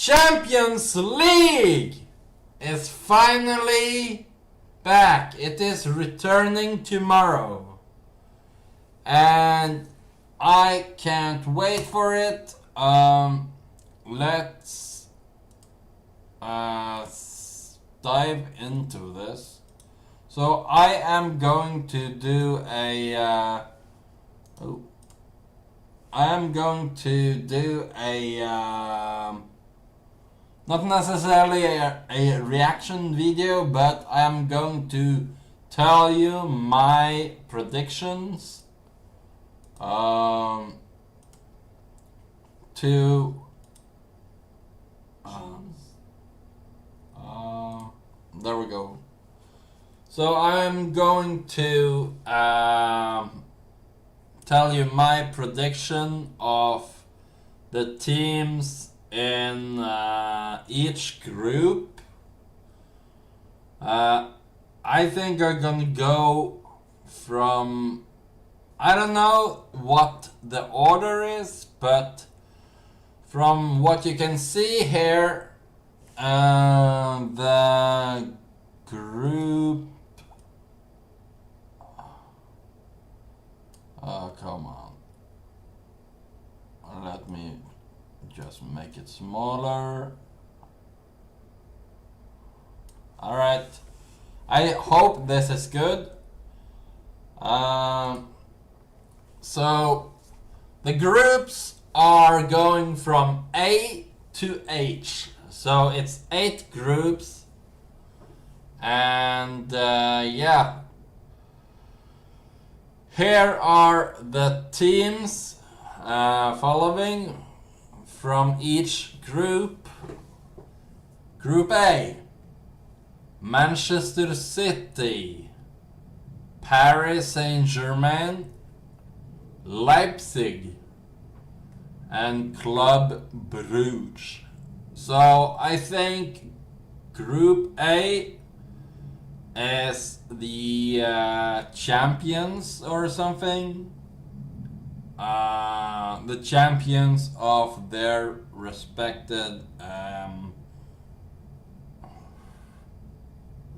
Champions League is finally back. It is returning tomorrow. And I can't wait for it. Let's dive into this. So I am going to do not necessarily a reaction video, but I am going to tell you my predictions there we go. So I'm going to tell you my prediction of the teams in each group. I think I'm gonna go from, I don't know what the order is, but from what you can see here, the group, come on, let me just make it smaller. Alright, I hope this is good. So the groups are going from A to H, so it's 8 groups, and yeah, here are the teams following from each group. Group A: Manchester City, Paris Saint-Germain, Leipzig, and Club Brugge. So I think Group A is the champions or something. The champions of their respected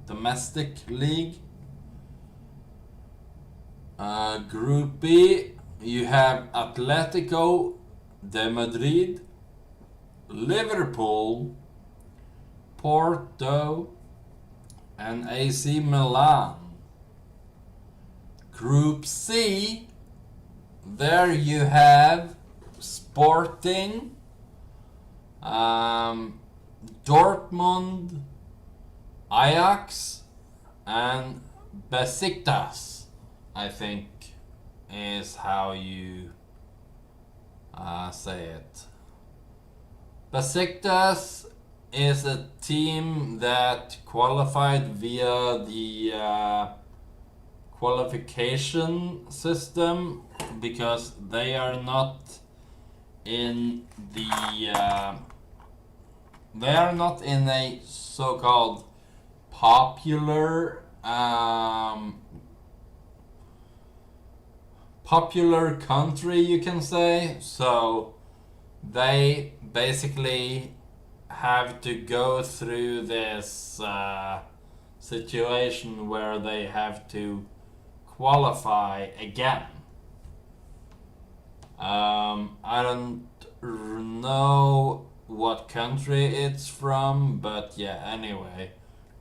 domestic league. Group B, you have Atletico de Madrid, Liverpool, Porto, and AC Milan. Group C, there you have Sporting, Dortmund, Ajax, and Besiktas, I think is how you say it. Besiktas is a team that qualified via the qualification system, because they are not in the a so-called popular country, you can say. So they basically have to go through this situation where they have to qualify again. I don't know what country it's from, but yeah, anyway.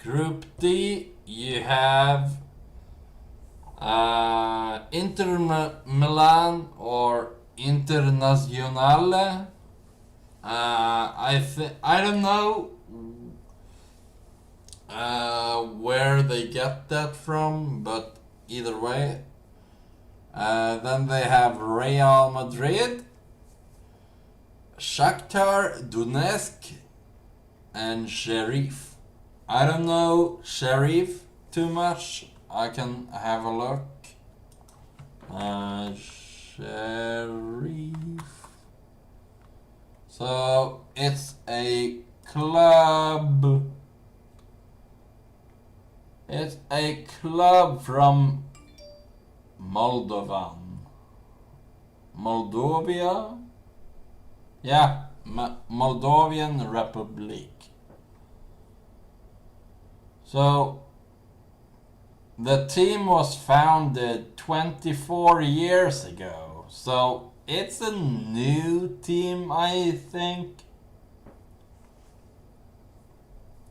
Group D, you have Inter Milan or Internazionale. I don't know where they get that from, but either way. Then they have Real Madrid, Shakhtar Donetsk, and Sheriff. I don't know Sheriff too much. I can have a look. Sheriff. So it's a club. It's a club from Moldovia? Yeah, Moldovan Republic. So the team was founded 24 years ago, so it's a new team, I think.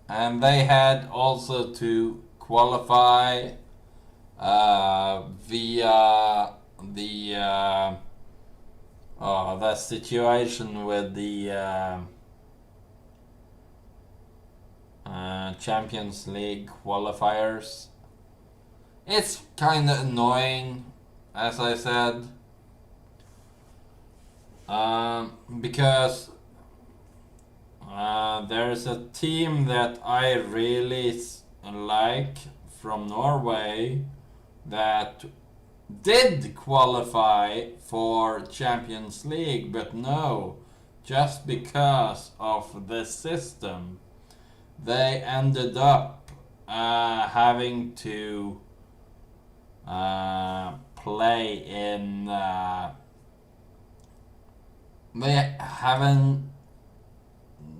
And they had also to qualify via the situation with the Champions League qualifiers. It's kind of annoying, as I said, because there's a team that I really like from Norway that did qualify for Champions League, but no, just because of the system, they ended up having to play in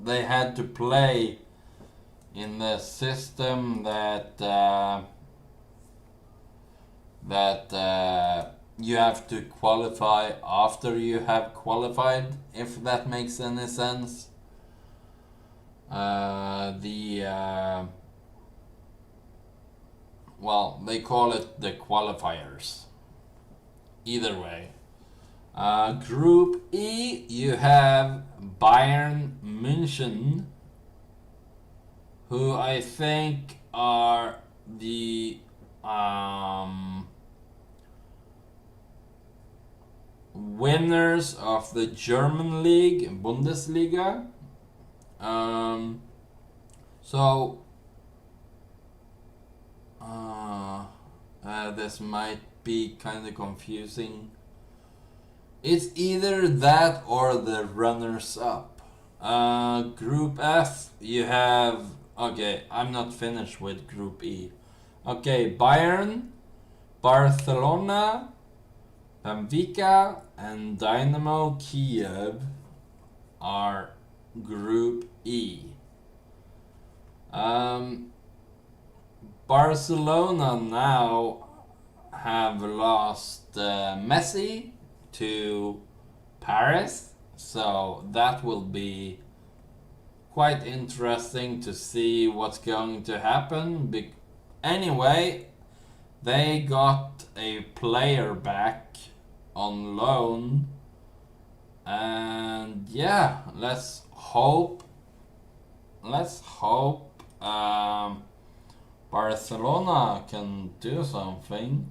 they had to play in the system that you have to qualify after you have qualified, if that makes any sense. Well, they call it the qualifiers. Either way. Group E, you have Bayern München, who I think are the winners of the German league, Bundesliga. This might be kind of confusing. It's either that or the runners-up. Group F, you have... Okay, I'm not finished with Group E. Okay, Bayern, Barcelona, Benfica, and Dynamo Kiev are Group E. Barcelona now have lost Messi to Paris, so that will be quite interesting to see what's going to happen. Anyway, they got a player back on loan, and yeah, let's hope Barcelona can do something.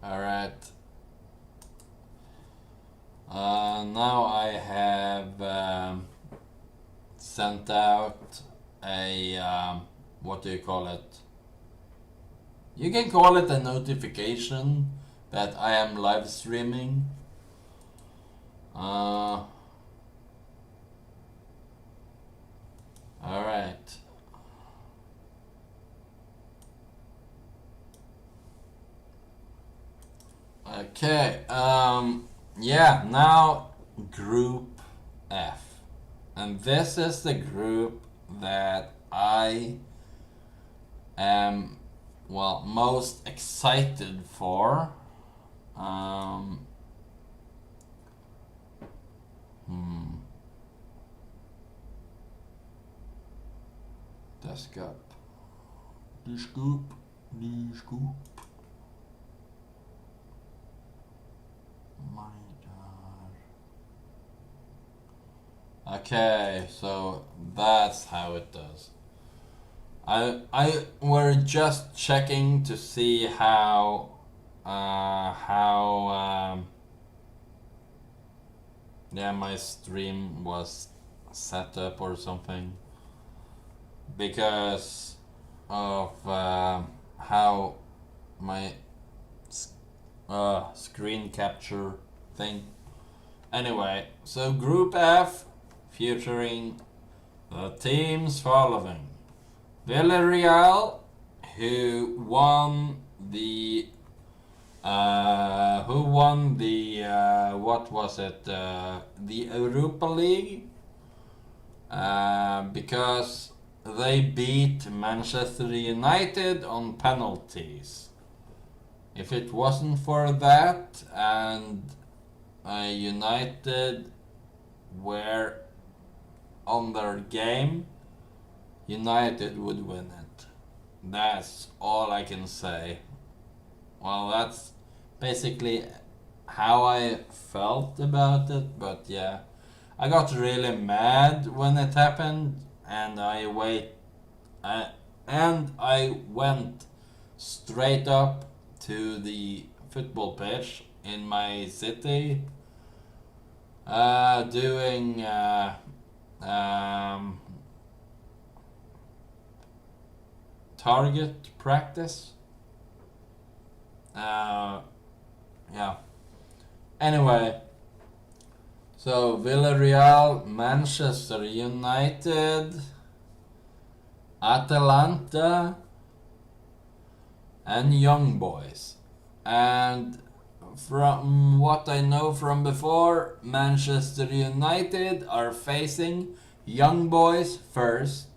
Alright. Now I have sent out a, what do you call it? You can call it a notification that I am live streaming. Alright. Okay, yeah, now Group F. And this is the group that I am, well, most excited for. Desk up. The scoop. My God. Okay, so that's how it does. I were just checking to see how Yeah, my stream was set up or something because of how my screen capture thing. Anyway, so Group F featuring the teams following: Villarreal, who won the what was it, the Europa League, because they beat Manchester United on penalties. If it wasn't for that and United were on their game, United would win it. That's all I can say. Well, that's basically how I felt about it, but yeah, I got really mad when it happened, and I went straight up to the football pitch in my city, doing target practice. Yeah. Anyway, so Villarreal, Manchester United, Atalanta, and Young Boys. And from what I know from before, Manchester United are facing Young Boys first.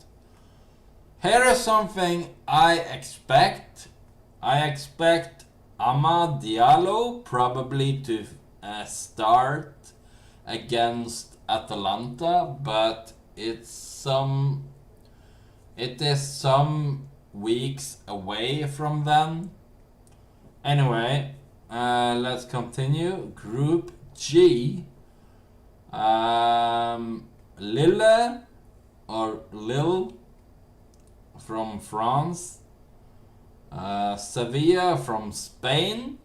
Here is something I expect. I expect Amad Diallo probably to start against Atalanta, but it is some weeks away from then. Anyway, let's continue. Group G. Lille from France. Sevilla from Spain,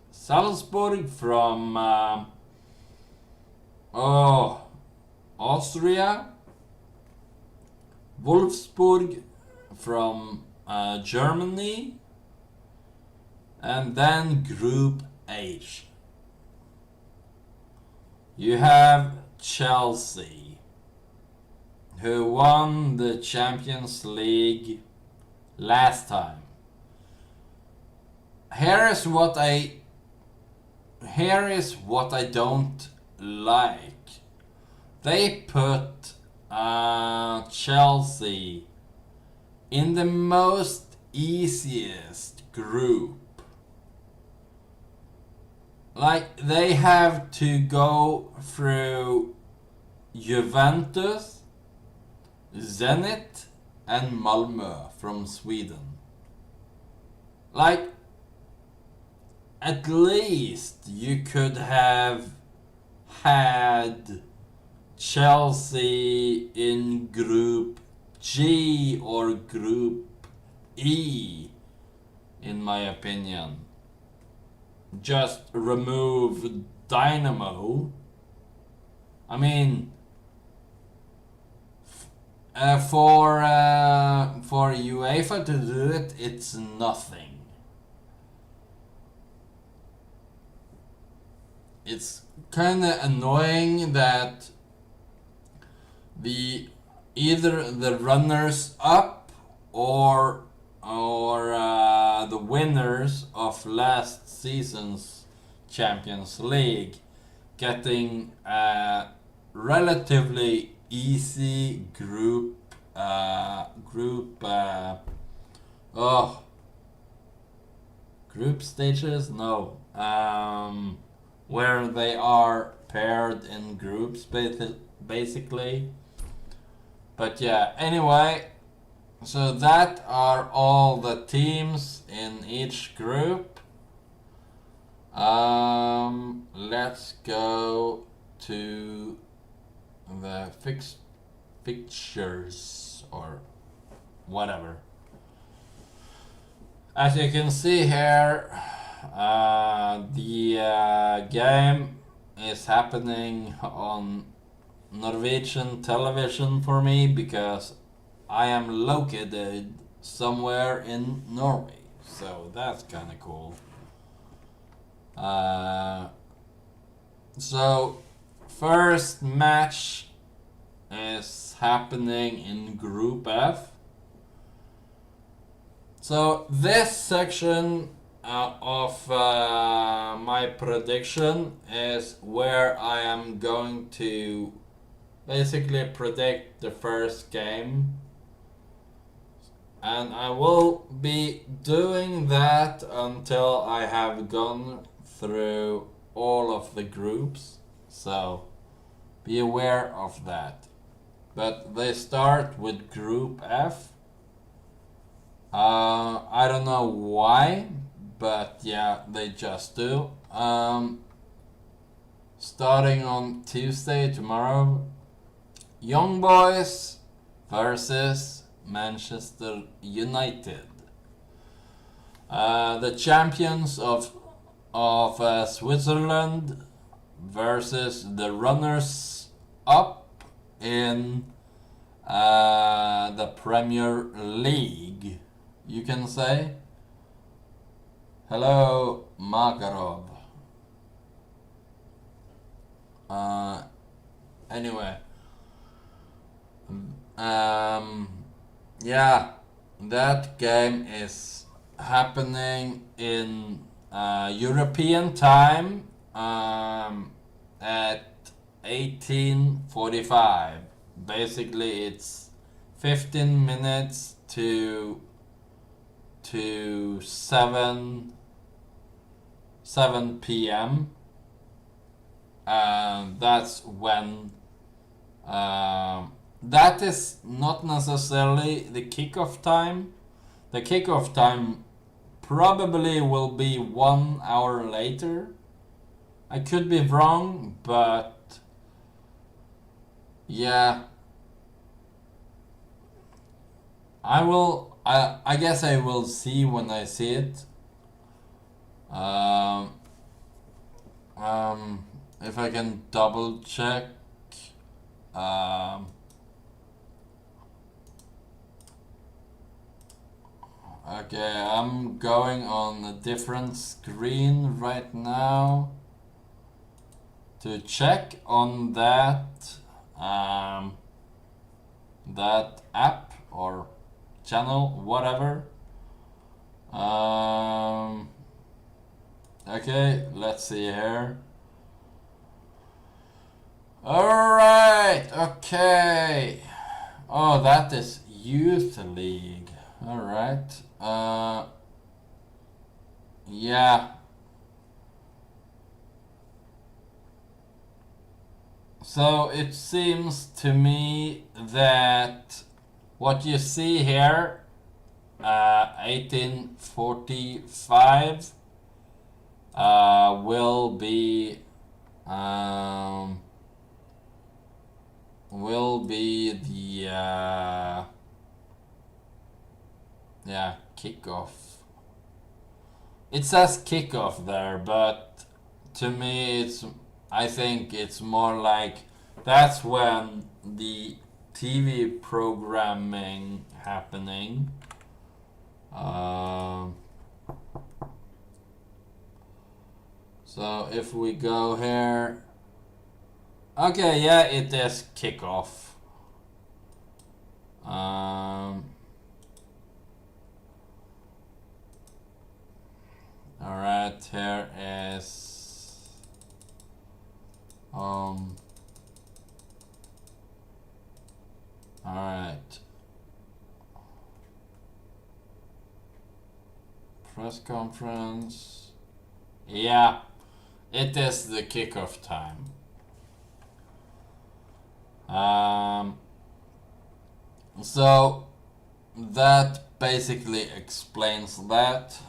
Salzburg from Austria, Wolfsburg from Germany, and then Group H. You have Chelsea, who won the Champions League last time. Here is what I don't like. They put Chelsea in the most easiest group. Like, they have to go through Juventus, Zenit, and Malmö from Sweden. Like, at least you could have had Chelsea in Group G or Group E, in my opinion. Just remove Dynamo. I mean, for UEFA to do it, it's nothing. It's kind of annoying that either the runners up or the winners of last season's Champions League getting a relatively easy group stages? No. Where they are paired in groups, basically. But yeah, anyway, so that are all the teams in each group. Let's go to the fixtures or whatever. As you can see here, the game is happening on Norwegian television for me because I am located somewhere in Norway. So that's kind of cool. So first match is happening in Group F. So this section of my prediction is where I am going to basically predict the first game, and I will be doing that until I have gone through all of the groups, so be aware of that. But they start with Group F. I don't know why, but yeah, they just do. Starting on Tuesday, tomorrow, Young Boys versus Manchester United. The champions of Switzerland versus the runners up in the Premier League, you can say. Hello, Makarov. Anyway, yeah, that game is happening in European time at 18:45. Basically, it's 15 minutes to 7 p.m. That's when that is not necessarily the kickoff time. The kickoff time probably will be 1 hour later. I could be wrong, but yeah, I guess I will see when I see it. If I can double check. Okay, I'm going on a different screen right now to check on that that app or channel, whatever. Okay, let's see here. Alright, okay. Oh, that is Youth League. Alright. Yeah. So it seems to me that what you see here, 1845, will be the kickoff. It says kickoff there, but to me I think it's more like that's when the TV programming happening. So if we go here, okay, yeah, it is kickoff. Alright, here is alright. Press conference. Yeah, it is the kickoff time. So that basically explains that.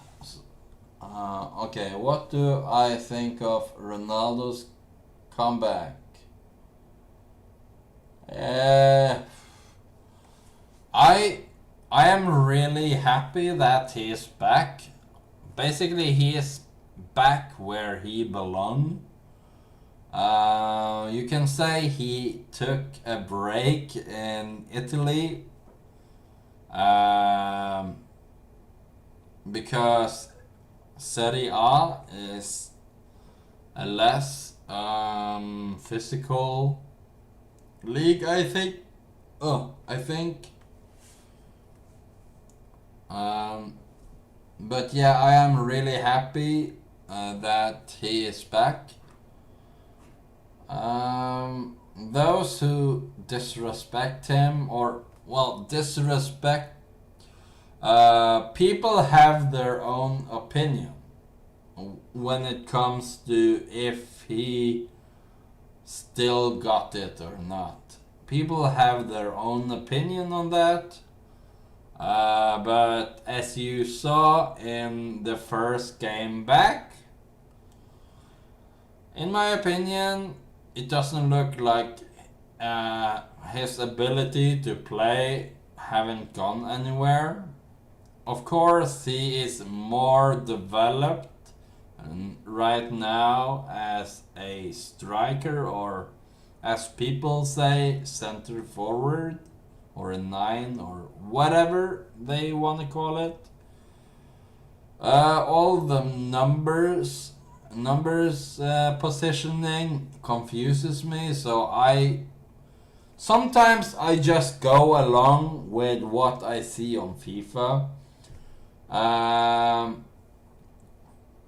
Okay, what do I think of Ronaldo's comeback? I am really happy that he is back. Basically, he is back where he belongs. You can say he took a break in Italy because Serie A is a less physical league, I think. I think. But yeah, I am really happy that he is back. Those who disrespect him, or well, disrespect, people have their own opinion when it comes to if he still got it or not. People have their own opinion on that. But as you saw in the first game back, in my opinion, it doesn't look like his ability to play haven't gone anywhere. Of course, he is more developed right now as a striker, or as people say, center forward, or a 9, or whatever they want to call it. All the numbers positioning confuses me, so sometimes I just go along with what I see on FIFA.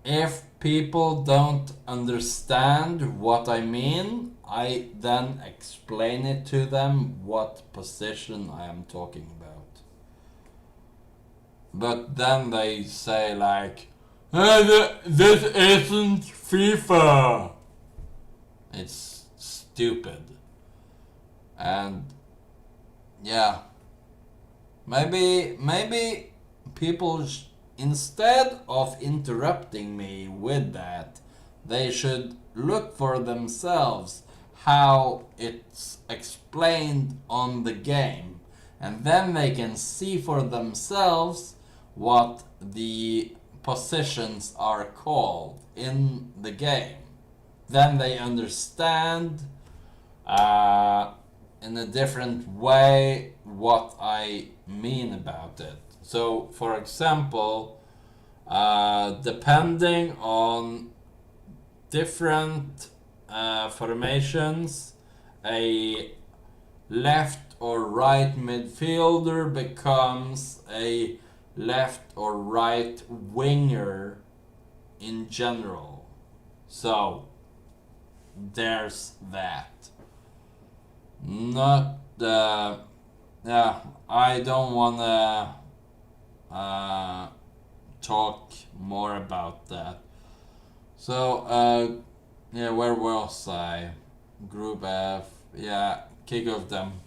If people don't understand what I mean, I then explain it to them what position I am talking about. But then they say like, this isn't FIFA. It's stupid. And yeah, maybe people instead of interrupting me with that, they should look for themselves how it's explained on the game, and then they can see for themselves what the positions are called in the game. Then they understand in a different way what I mean about it. So, for example, depending on different formations, a left or right midfielder becomes a left or right winger in general. So, there's that. Not, I don't wanna talk more about that. So, where was I? Group F, kick of them.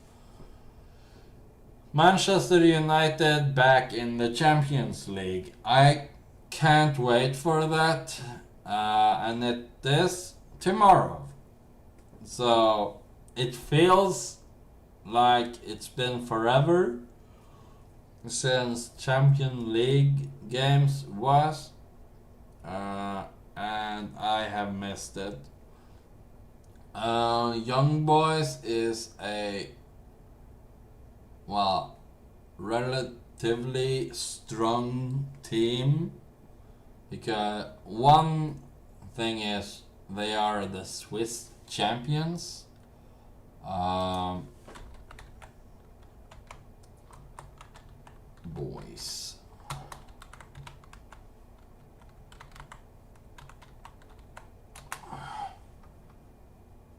Manchester United back in the Champions League. I can't wait for that, and it is tomorrow. So, it feels like it's been forever since Champions League games was, and I have missed it. Young Boys is a relatively strong team, because one thing is they are the Swiss champions. Boys.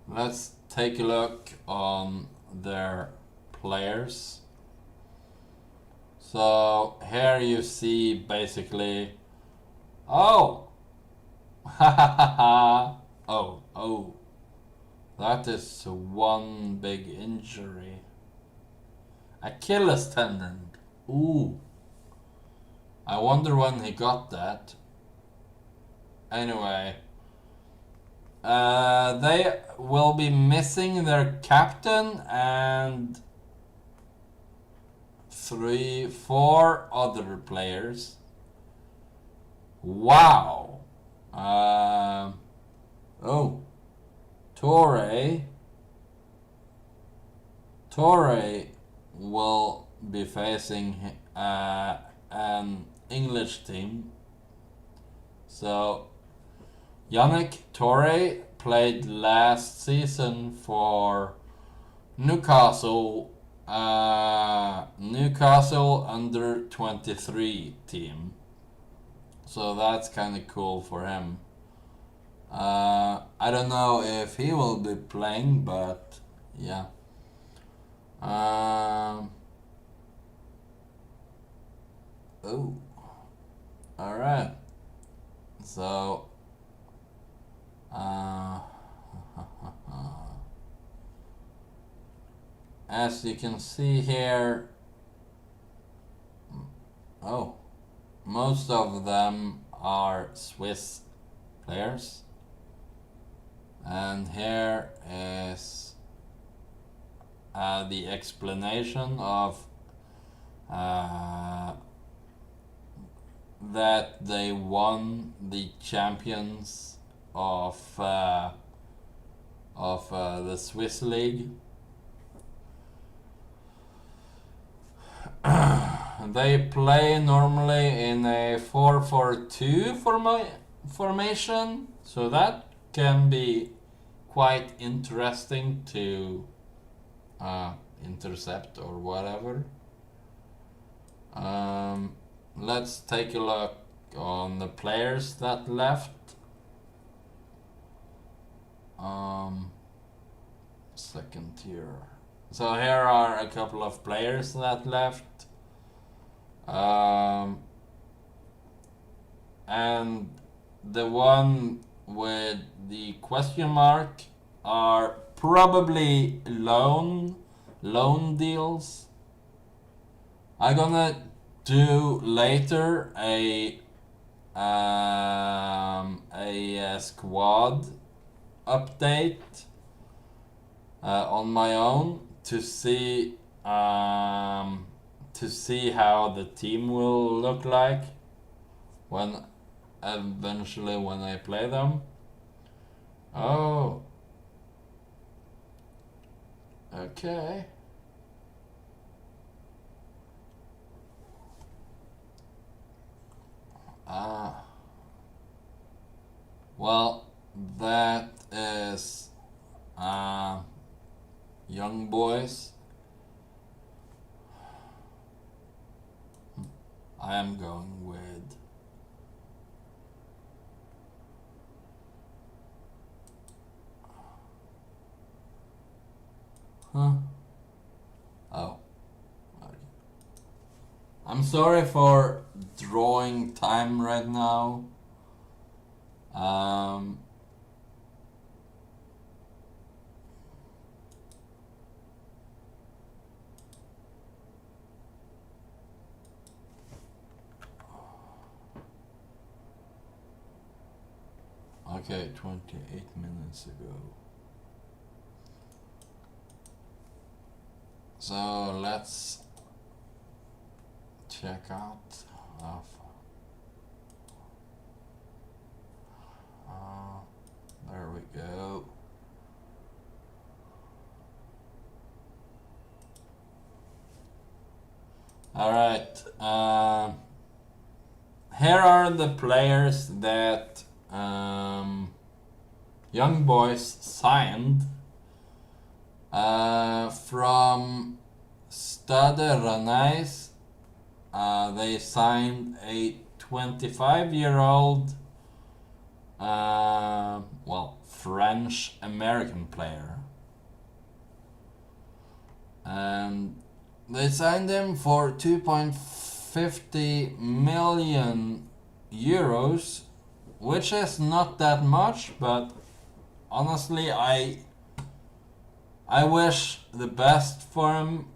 Let's take a look on their players. So here you see basically, oh, oh, that is one big injury. Achilles tendon. Ooh. I wonder when he got that. Anyway. They will be missing their captain and 3-4 other players. Wow. Torre will be facing an English team. So Yannick Torre played last season for Newcastle under 23 team. So that's kind of cool for him. I don't know if he will be playing, but yeah. Oh, alright. So, as you can see here, most of them are Swiss players. And here is the explanation of that they won the champions of the Swiss league. They play normally in a 4-4-2 formation, so that can be quite interesting to intercept or whatever. Let's take a look on the players that left. Second tier. So here are a couple of players that left. And the one with the question mark are probably loan deals. I'm gonna do later a squad update on my own to see how the team will look like when eventually when I play them. Oh, okay. Well, that is young boys. I am going with Oh. Okay. I'm sorry for drawing time right now. Okay, 28 minutes ago. So let's check out there we go. All right. Here are the players that young boys signed from Stade Rennais. They signed a 25-year-old French-American player. And they signed him for 2.50 million euros, which is not that much, but honestly I wish the best for him,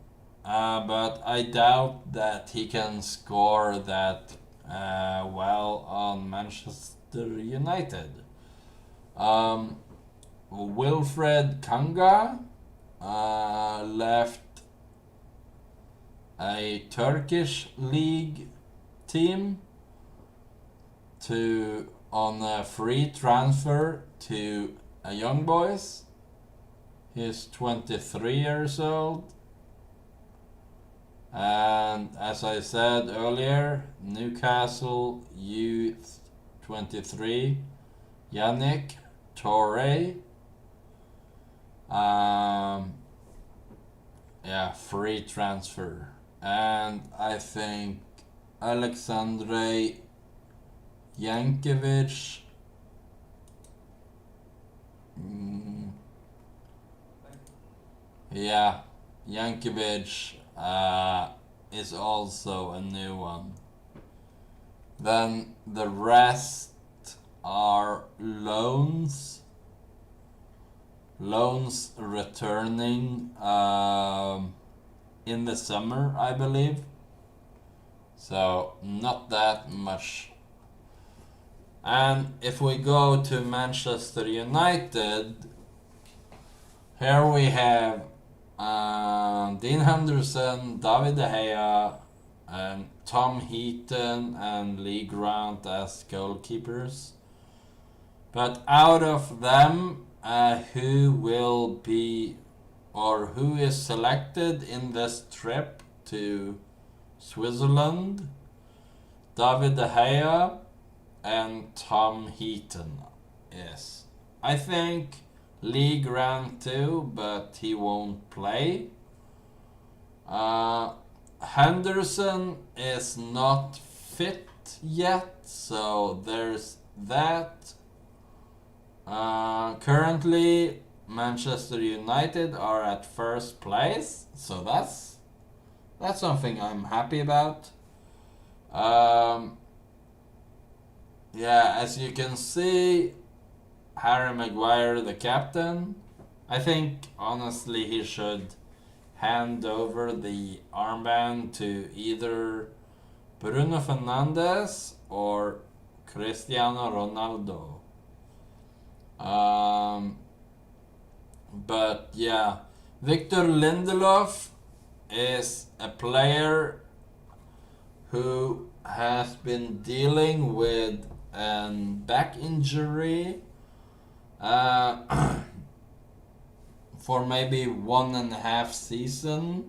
but I doubt that he can score that well on Manchester United. Wilfred Kanga left a Turkish league team on a free transfer to Young Boys. He's 23 years old. And as I said earlier, Newcastle Youth 23, Yannick Torre. Yeah, free transfer. And I think Alexandre Jankovic. Yeah, Jankovic is also a new one. Then the rest are loans. Loans returning in the summer, I believe. So not that much. And if we go to Manchester United, here we have Dean Henderson, David De Gea, and Tom Heaton and Lee Grant as goalkeepers. But out of them, who will be or who is selected in this trip to Switzerland? David De Gea and Tom Heaton. Yes, I think Lee Grant too, but he won't play. Henderson is not fit yet, so there's that. Currently, Manchester United are at first place, so that's something I'm happy about. Yeah, as you can see, Harry Maguire, the captain, I think honestly he should hand over the armband to either Bruno Fernandes or Cristiano Ronaldo. But yeah, Victor Lindelof is a player who has been dealing with a back injury for maybe 1.5 seasons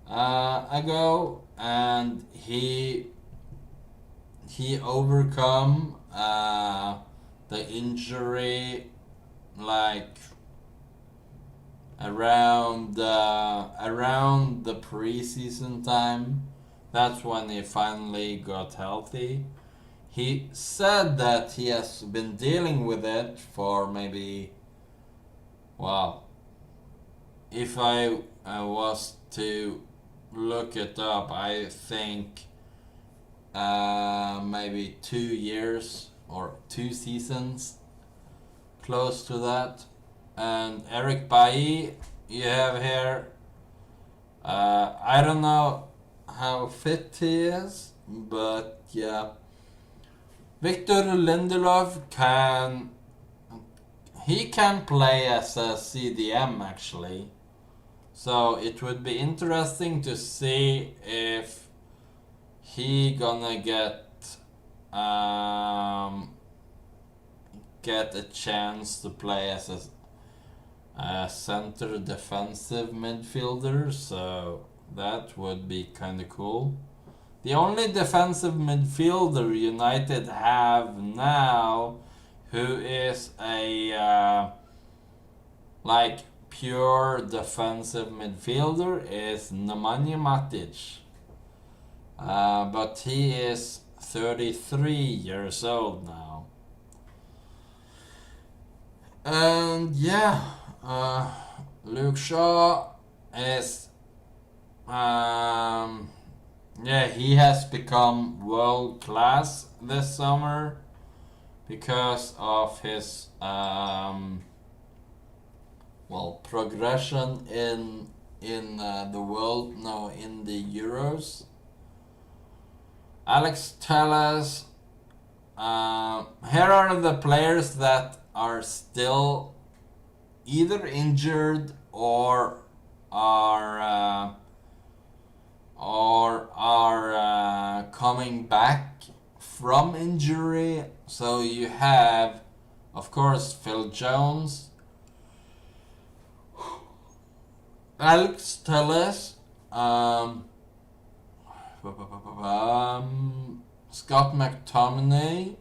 ago, and he overcome the injury like around the preseason time. That's when he finally got healthy. He said that he has been dealing with it for maybe, wow, if I was to look it up, I think maybe 2 years or 2 seasons, close to that. And Eric Bailly, you have here. I don't know how fit he is, but yeah. Victor Lindelof can play as a CDM actually. So it would be interesting to see if he gonna get a chance to play as a center defensive midfielder, so that would be kind of cool. The only defensive midfielder United have now who is a like pure defensive midfielder is Nemanja Matic. But he is 33 years old now. And yeah, Luke Shaw is yeah, he has become world class this summer because of his progression in the world, no, in the Euros. Alex Telles, here are the players that are still either injured or are coming back from injury. So you have, of course, Phil Jones, Alex Telles, Scott McTominay,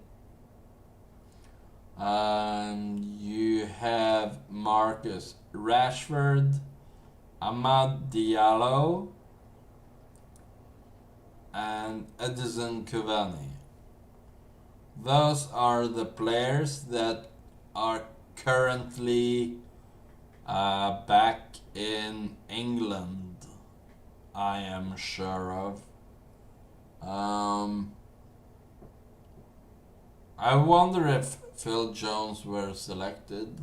and you have Marcus Rashford, Amad Diallo, and Edison Cavani. Those are the players that are currently back in England, I am sure of. I wonder if Phil Jones were selected.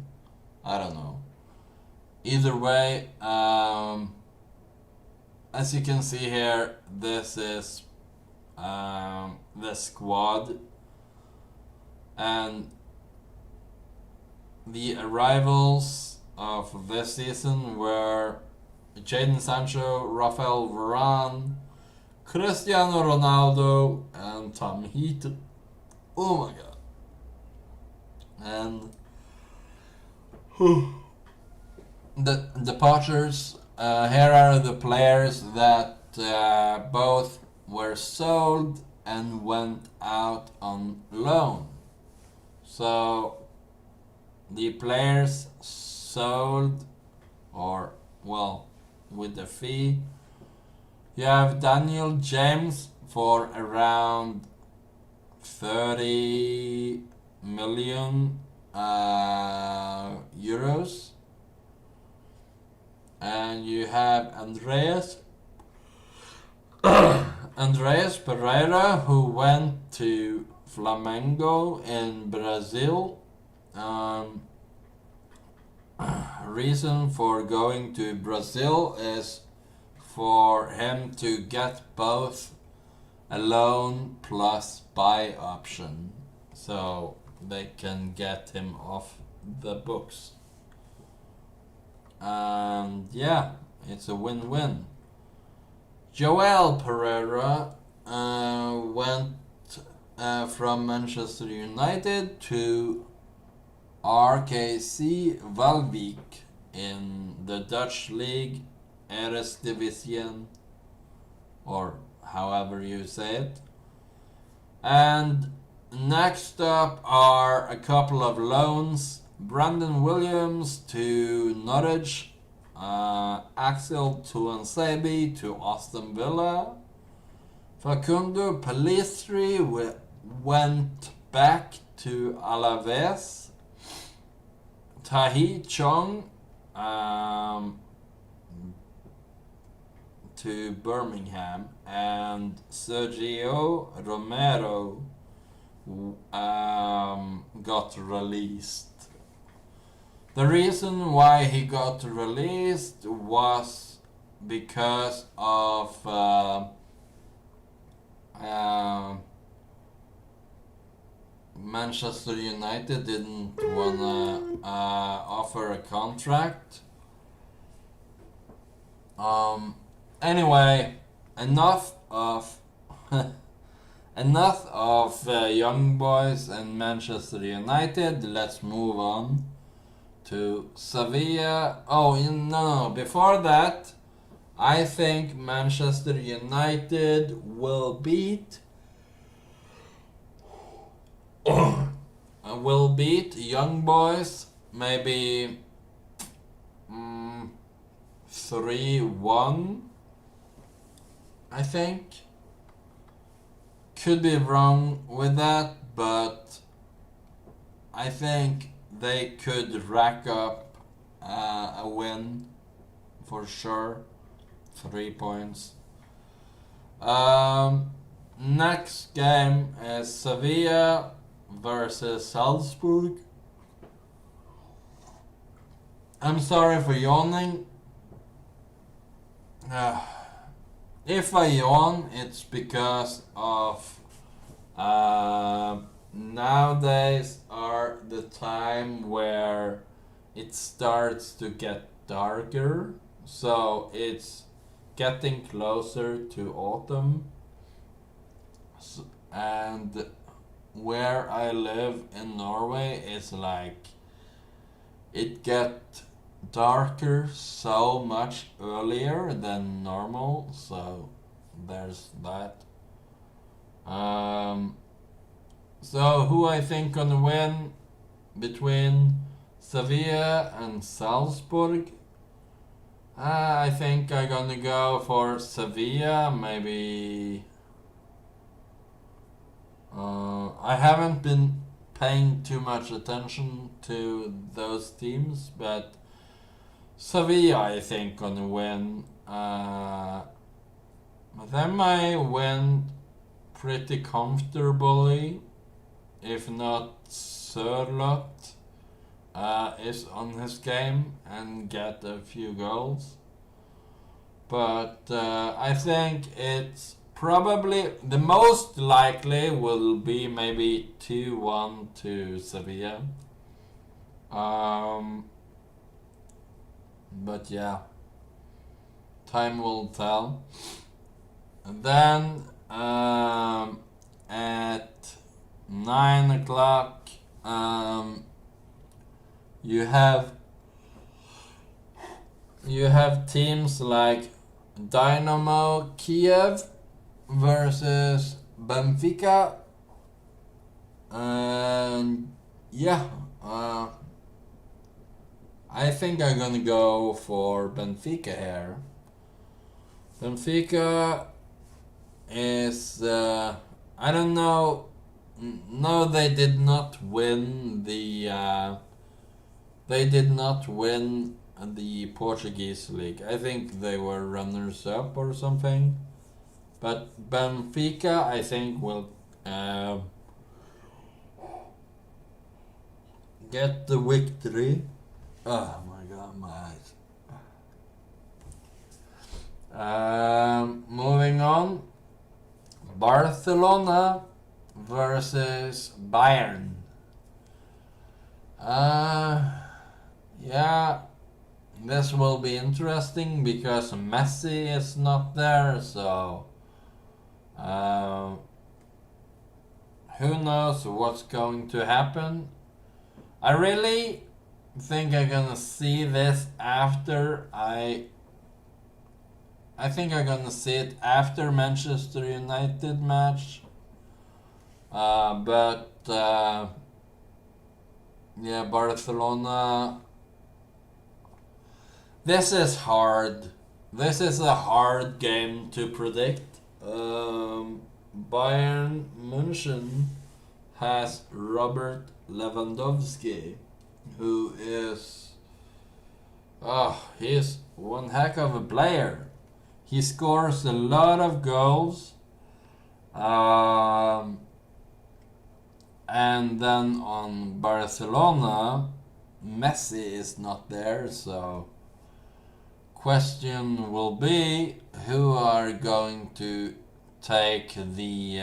I don't know. Either way, as you can see here, this is the squad, and the arrivals of this season were Jadon Sancho, Rafael Varane, Cristiano Ronaldo, and Tom Heaton. Oh my god. And the departures, here are the players that both were sold and went out on loan. So the players sold, or well, with the fee, you have Daniel James for around 30 million euros, and you have Andreas Pereira, who went to Flamengo in Brazil. Reason for going to Brazil is for him to get both a loan plus buy option, so they can get him off the books. And yeah, it's a win-win. Joel Pereira went from Manchester United to RKC Waalwijk in the Dutch league, Eredivisie, or however you say it. And next up are a couple of loans. Brandon Williams to Norwich, Axel Tuanzebe to Aston Villa, Facundo Pellistri went back to Alaves, Tahi Chong to Birmingham, and Sergio Romero got released. The reason why he got released was because of Manchester United didn't wanna offer a contract. Anyway, enough of young boys and Manchester United. Let's move on to Sevilla. Oh, no, before that, I think Manchester United will beat Young Boys, maybe 3-1, I think. Could be wrong with that, but I think they could rack up a win for sure. 3 points. Next game is Sevilla versus Salzburg. I'm sorry for yawning. If I yawn, it's because of nowadays are the time where it starts to get darker, so it's getting closer to autumn, and where I live in Norway is like it darker so much earlier than normal, so there's that. So who I think gonna win between Sevilla and Salzburg? I think I'm gonna go for Sevilla. Maybe I haven't been paying too much attention to those teams, but Sevilla I think gonna win. They might win pretty comfortably, if not Sørloth is on his game and get a few goals. But I think it's probably the most likely will be maybe 2-1 to Sevilla. But yeah, time will tell. And then at 9 o'clock you have teams like Dynamo Kiev versus Benfica, and yeah, I think I'm gonna go for Benfica here. Benfica is I don't know. No, they did not win the Portuguese league. I think they were runners up or something. But Benfica, I think, will get the victory. Oh my god, my eyes. Moving on. Barcelona versus Bayern. Yeah, this will be interesting because Messi is not there, so who knows what's going to happen. I really think I'm gonna see this after I think I'm gonna see it after Manchester United match. But yeah, Barcelona. This is hard. This is a hard game to predict. Bayern München has Robert Lewandowski, who is he's one heck of a player. He scores a lot of goals. And then on Barcelona, Messi is not there, so question will be who are going to take the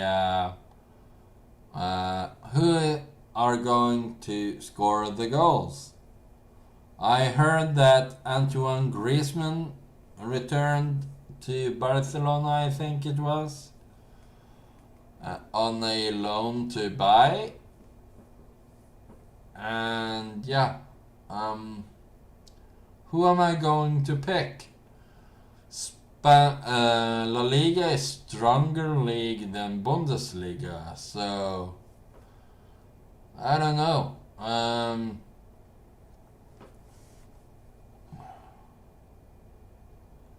who are going to score the goals. I heard that Antoine Griezmann returned to Barcelona, I think it was, on a loan to buy. And yeah, who am I going to pick? La Liga is stronger league than Bundesliga, so I don't know.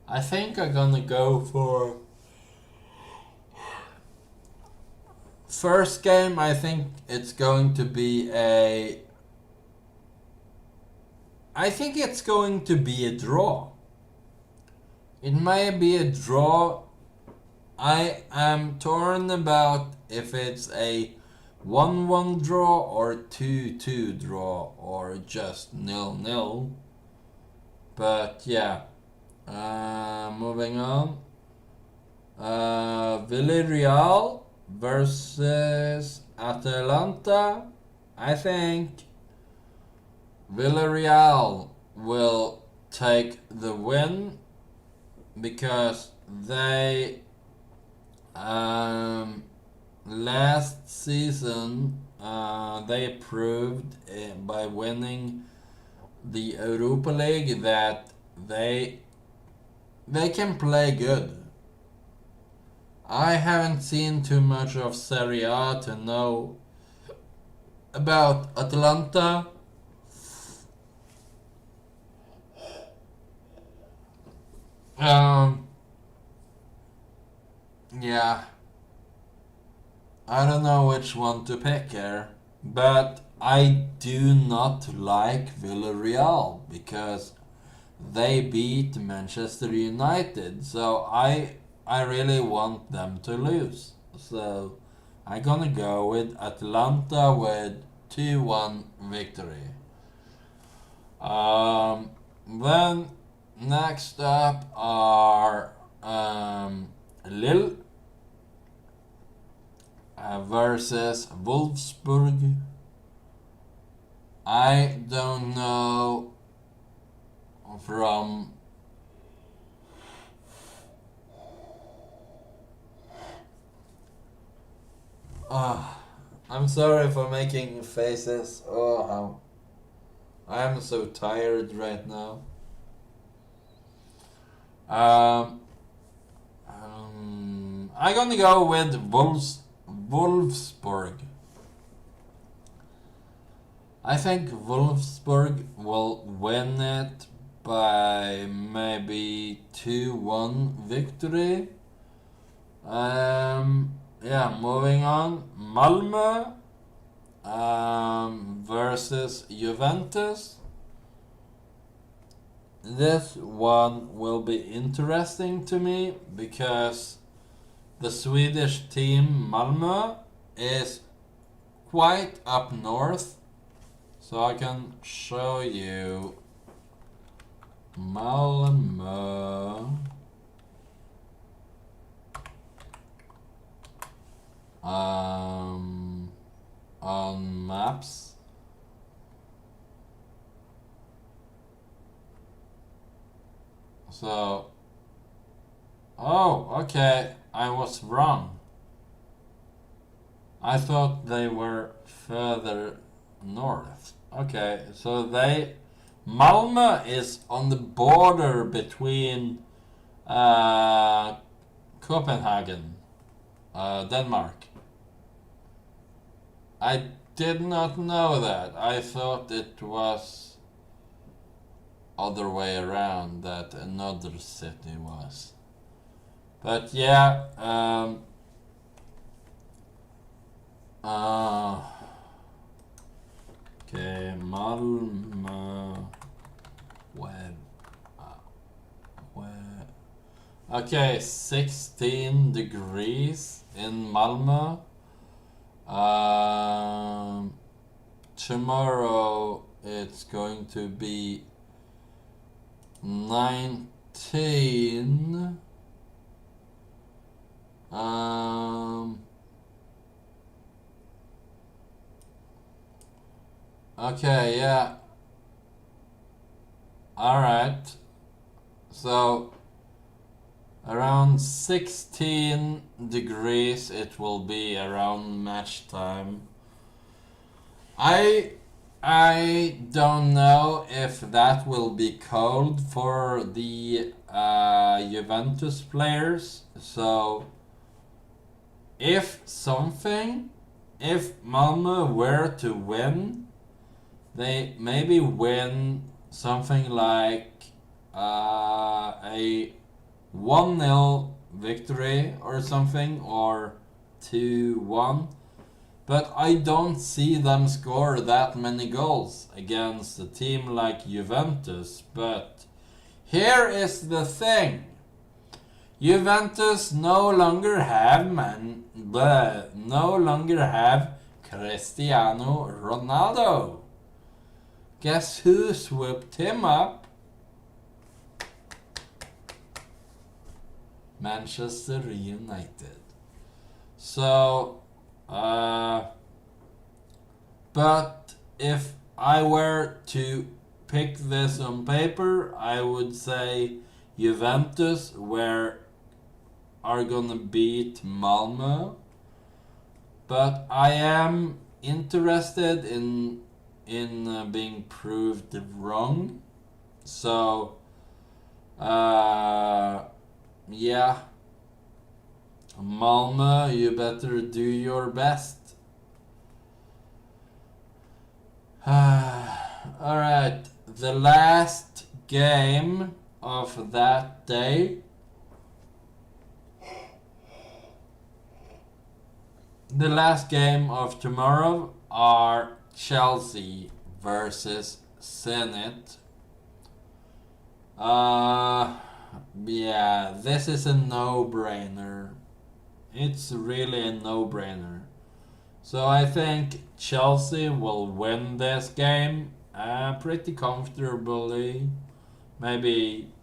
I think I'm gonna go for first game. I think it's going to be a draw. It might be a draw. I am torn about if it's a 1-1 draw or 2-2 draw or just 0-0. But yeah, moving on. Villarreal versus Atalanta. I think Villarreal will take the win because they last season they proved by winning the Europa League that they can play good. I haven't seen too much of Serie A to know about Atlanta. Yeah, I don't know which one to pick here, but I do not like Villarreal because they beat Manchester United, so I really want them to lose. So I'm gonna go with Atlanta with 2-1 victory. Then next up are Lille versus Wolfsburg. I don't know from I'm sorry for making faces. Oh, I am so tired right now. I'm gonna go with Wolfsburg. I think Wolfsburg will win it by maybe 2-1 victory. Yeah, moving on. Malmö versus Juventus. This one will be interesting to me because the Swedish team Malmö is quite up north. So I can show you Malmö on maps. So, oh, okay, I was wrong. I thought they were further north. Okay, so Malmö is on the border between Copenhagen, Denmark. I did not know that. I thought it was other way around, that another city was. But yeah, okay, Malmö, where, okay, 16 degrees in Malmö. Tomorrow it's going to be 19. Okay, yeah. Alright. So around 16 degrees it will be around match time. I don't know if that will be cold for the Juventus players. So if Malmö were to win, they maybe win something like a 1-0 victory or something, or 2-1. But I don't see them score that many goals against a team like Juventus. But here is the thing. Juventus no longer have Cristiano Ronaldo. Guess who swooped him up? Manchester United. So, but if I were to pick this on paper, I would say Juventus are gonna beat Malmö. But I am interested in in being proved wrong. So, yeah, Malmö, you better do your best. Alright, the last game of that day. The last game of tomorrow are Chelsea versus Zenit. Yeah, this is a no-brainer. It's really a no-brainer. So I think Chelsea will win this game pretty comfortably. Maybe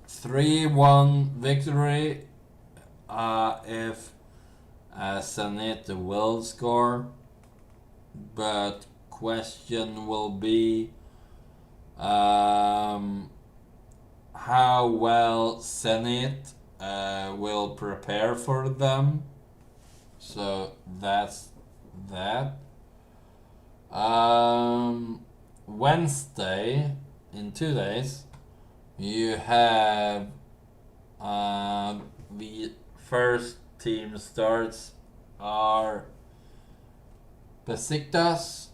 3-1 victory if Zenit will score. But question will be how well Zenit will prepare for them. So that's that. Wednesday, in 2 days, you have the first team starts are Besiktas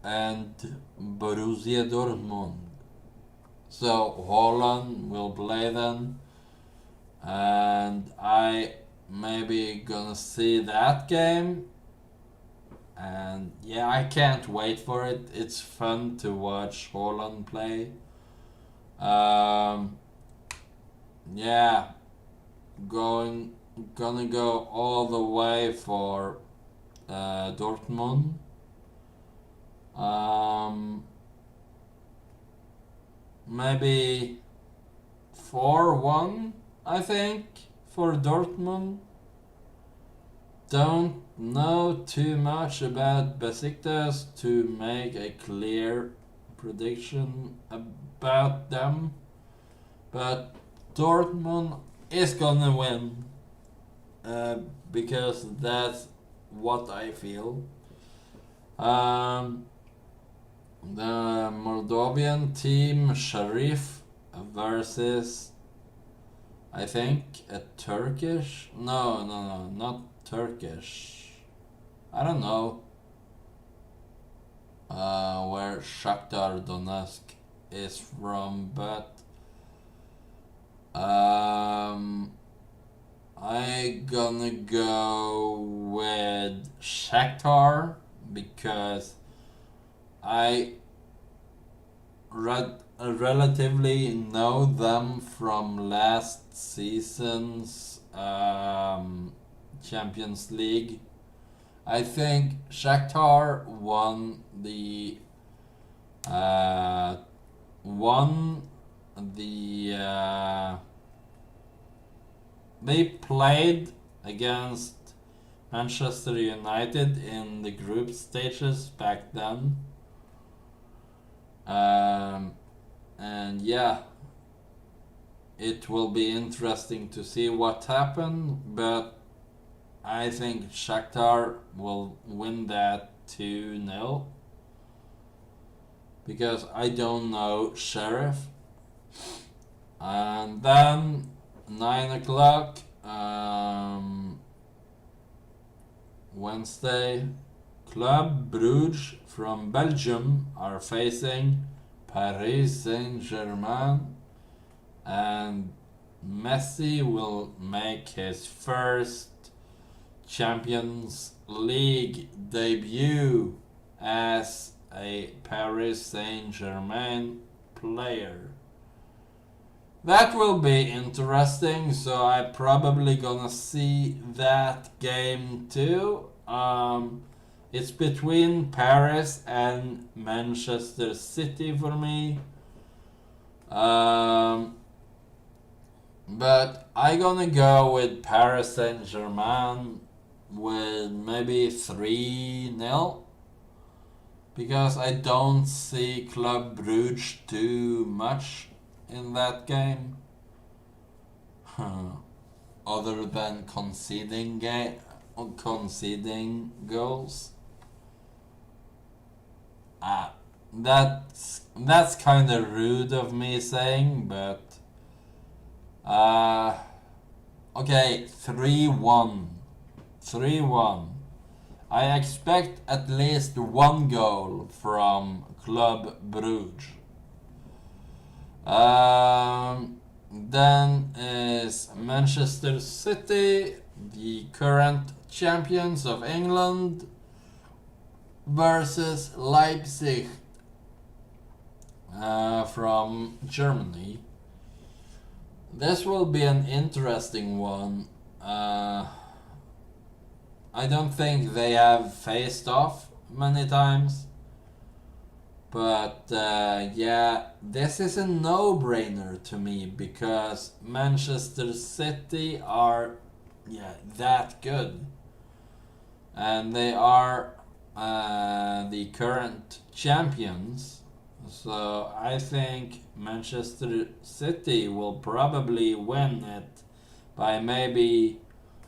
and Borussia Dortmund. So Holland will play them, and I maybe gonna see that game. And yeah, I can't wait for it. It's fun to watch Holland play. Yeah, gonna go all the way for Dortmund. Maybe 4-1, I think, for Dortmund. Don't know too much about Besiktas to make a clear prediction about them, but Dortmund is gonna win because that's what I feel. The Moldovan team Sharif versus, I think, a Turkish? No, not Turkish. I don't know where Shakhtar Donetsk is from, but I gonna go with Shakhtar because I relatively know them from last season's Champions League. I think Shakhtar won the they played against Manchester United in the group stages back then. And yeah, it will be interesting to see what happened, but I think Shakhtar will win that 2-0 because I don't know Sheriff. And then 9 o'clock Wednesday, Club Brugge from Belgium are facing Paris Saint-Germain, and Messi will make his first Champions League debut as a Paris Saint-Germain player. That will be interesting, so I probably gonna see that game too. It's between Paris and Manchester City for me. But I gonna go with Paris Saint-Germain with maybe 3-0 because I don't see Club Brugge too much in that game other than conceding goals. that's kind of rude of me saying, but okay, 3-1. 3-1. I expect at least one goal from Club Brugge. Then is Manchester City, the current champions of England, versus Leipzig from Germany. This will be an interesting one. I don't think they have faced off many times. But yeah, this is a no-brainer to me because Manchester City are that good. And they are the current champions. So I think Manchester City will probably win it by maybe,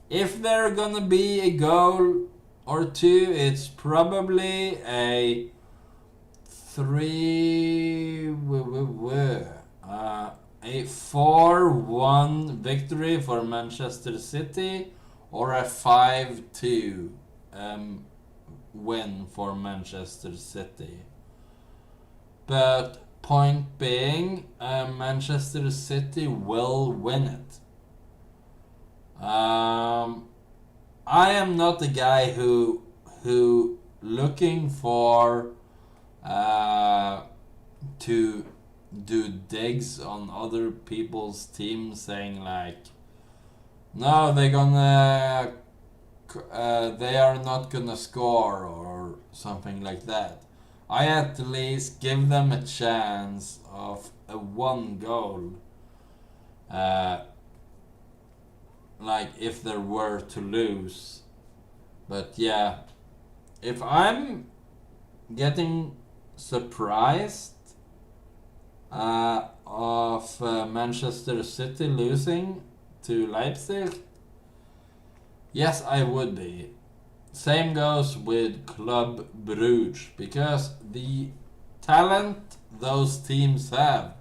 if there are gonna be a goal or two, it's probably a 4-1 victory for Manchester City or a 5-2 win for Manchester City. But point being, Manchester City will win it. I am not the guy who looking for to do digs on other people's teams, saying like, no, they are not gonna score or something like that. I at least give them a chance of a one goal. Like if they were to lose. But yeah, if I'm getting surprised of Manchester City losing to Leipzig, yes, I would be. Same goes with Club Brugge, because the talent those teams have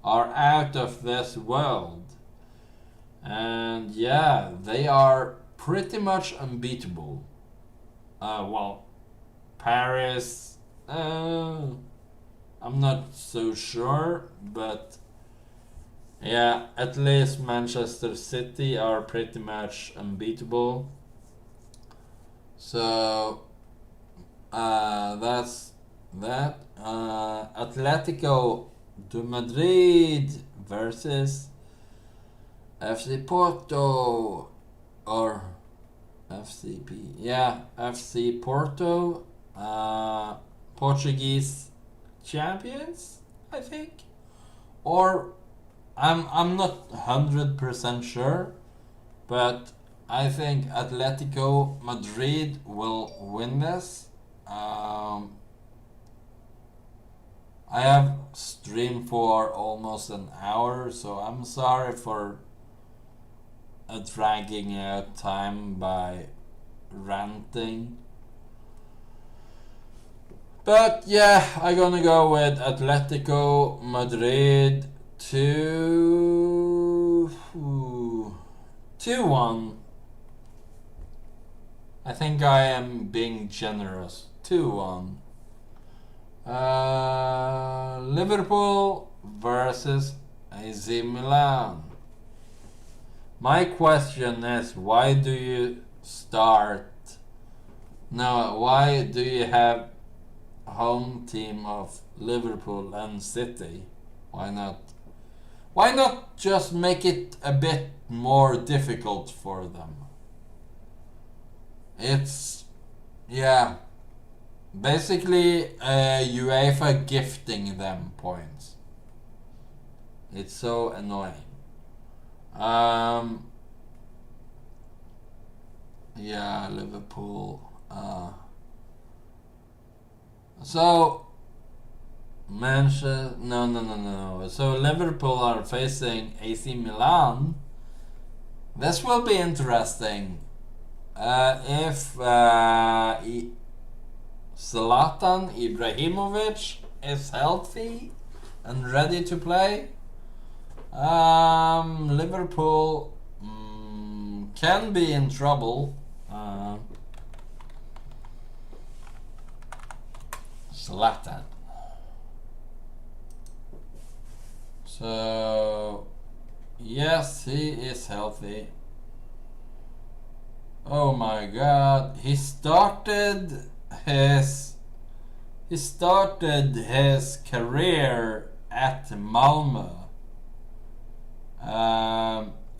are out of this world. And yeah, they are pretty much unbeatable. Well, Paris, I'm not so sure, but yeah, at least Manchester City are pretty much unbeatable. So that's that. Atletico de Madrid versus FC Porto, or FCP. Yeah, FC Porto, Portuguese champions, I think. Or I'm not 100% sure, but I think Atletico Madrid will win this. I have streamed for almost an hour, so I'm sorry for dragging out time by ranting. But yeah, I'm gonna go with Atletico Madrid 2-1. I think I am being generous. 2-1. Liverpool versus Azim Milan. My question is, why do you have home team of Liverpool and City? Why not just make it a bit more difficult for them? It's, yeah, basically UEFA gifting them points. It's so annoying. Yeah, Liverpool. So Manchester. No. So Liverpool are facing AC Milan. This will be interesting. If Zlatan Ibrahimovic is healthy and ready to play. Liverpool can be in trouble. Zlatan. So yes, he is healthy. Oh my god, he started his career at Malmö.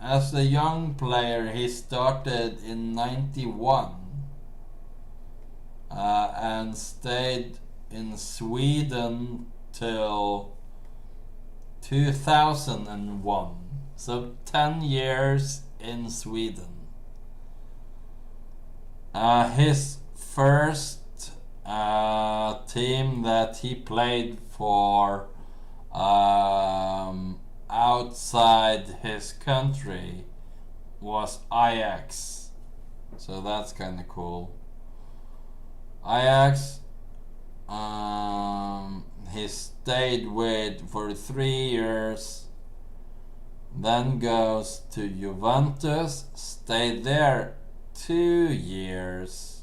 As a young player, he started in '91 and stayed in Sweden till 2001. So 10 years in Sweden. His first team that he played for outside his country was Ajax. So that's kind of cool. Ajax he stayed with for 3 years, then goes to Juventus, stayed there 2 years,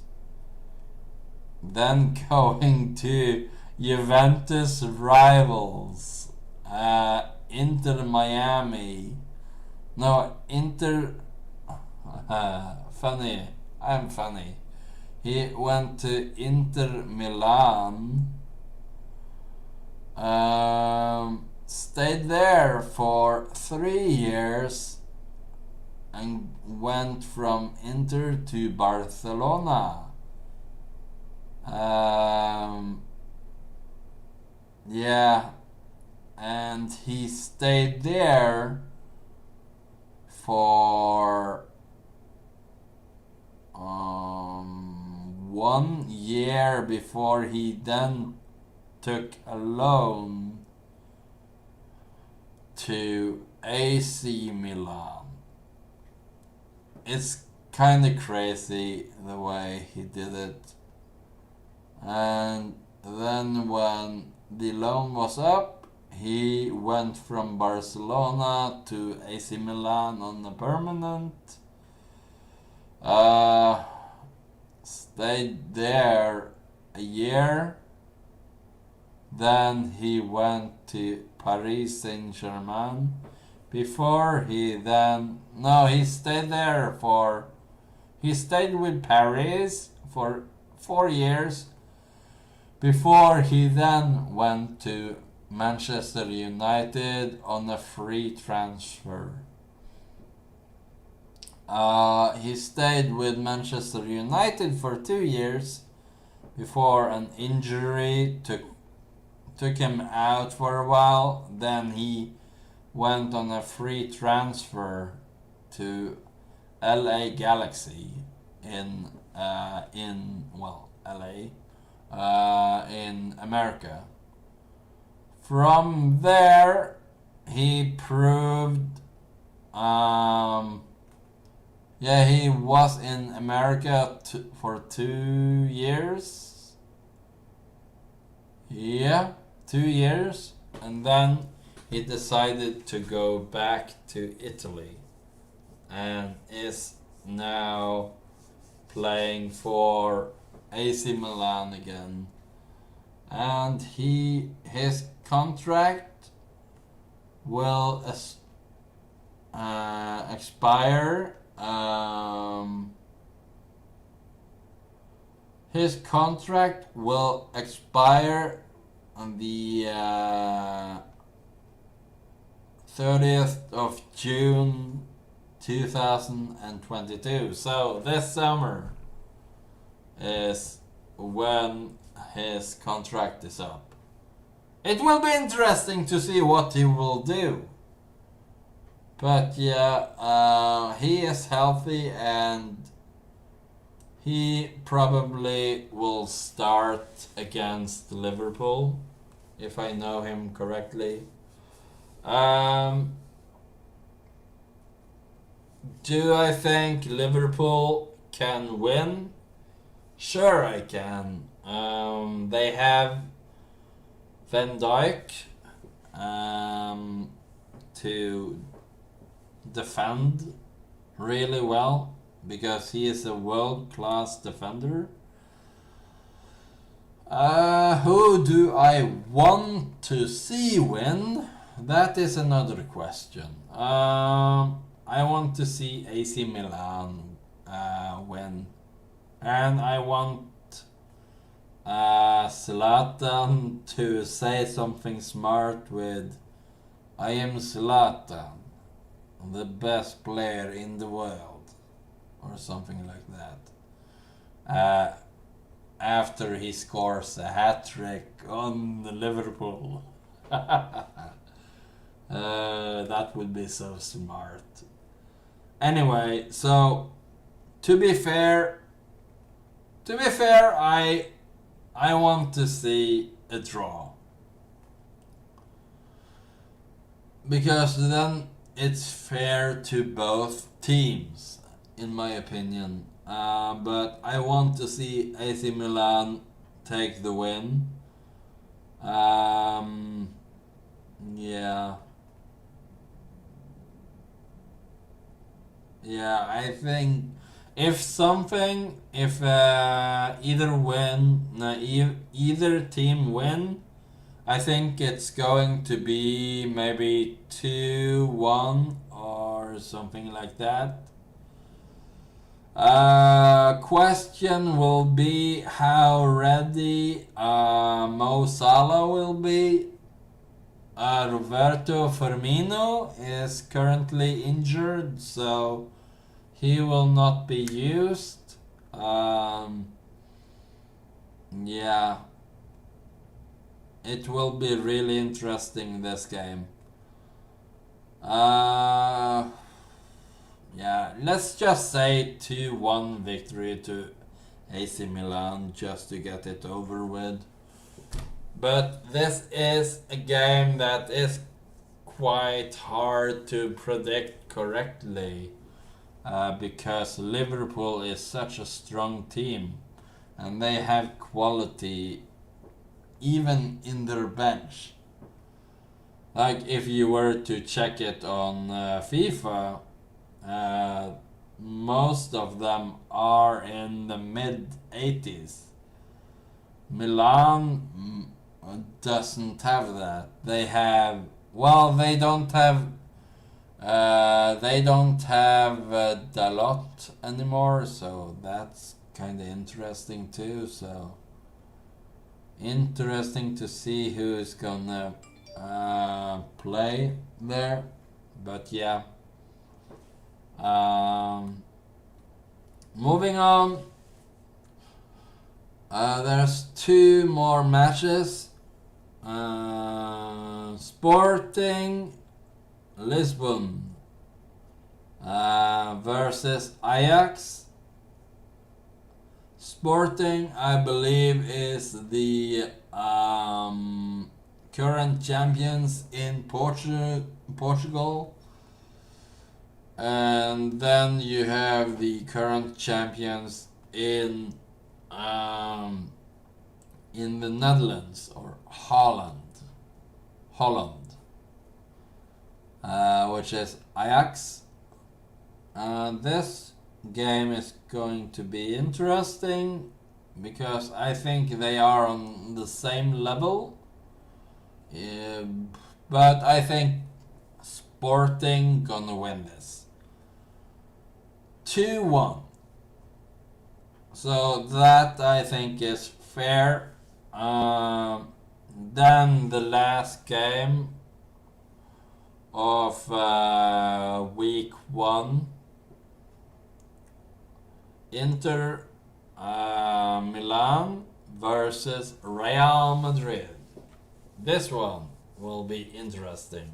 then going to Juventus rivals, Inter Miami. No, Inter. Funny. I'm funny. He went to Inter Milan. Stayed there for 3 years and went from Inter to Barcelona. Yeah, and he stayed there for 1 year before he then took a loan to AC Milan. It's kind of crazy the way he did it. And then when the loan was up, he went from Barcelona to AC Milan on a permanent. Stayed there a year. Then he went to Paris Saint-Germain. Before he then... No, he stayed there for... He stayed with Paris for 4 years before he then went to Manchester United on a free transfer. He stayed with Manchester United for 2 years before an injury took him out for a while. Then he went on a free transfer to LA Galaxy in LA in America. From there he proved he was in America for 2 years. Yeah, 2 years, and then he decided to go back to Italy and is now playing for AC Milan again. And his contract will expire. His contract will expire on the 30th of June 2022. So this summer is when his contract is up. It will be interesting to see what he will do. But yeah, he is healthy and he probably will start against Liverpool, if I know him correctly. Do I think Liverpool can win? Sure I can. They have Van Dijk to defend really well because he is a world-class defender. Who do I want to see win? That is another question. I want to see AC Milan win, and I want Zlatan to say something smart with "I am Zlatan, the best player in the world," or something like that. After he scores a hat-trick on the Liverpool. That would be so smart. Anyway, so to be fair, I want to see a draw. Because then it's fair to both teams, in my opinion. But I want to see AC Milan take the win. Yeah. Yeah, I think if either team win, I think it's going to be maybe 2-1 or something like that. Question will be how ready Mo Salah will be. Roberto Firmino is currently injured, so he will not be used. Yeah, it will be really interesting, this game. Yeah, let's just say 2-1 victory to AC Milan just to get it over with. But this is a game that is quite hard to predict correctly because Liverpool is such a strong team and they have quality even in their bench. Like if you were to check it on FIFA, most of them are in the mid-80s. Milan doesn't have that. They have, well, they don't have Dalot anymore, so that's kind of interesting too. So interesting to see who is gonna play there. But yeah, moving on. There's two more matches. Sporting Lisbon versus Ajax. Sporting, I believe, is the current champions in Portugal. And then you have the current champions in the Netherlands or Holland, which is Ajax. This game is going to be interesting because I think they are on the same level, but I think Sporting gonna win this 2-1. So that I think is fair. Then the last game of week 1, Inter Milan versus Real Madrid. This one will be interesting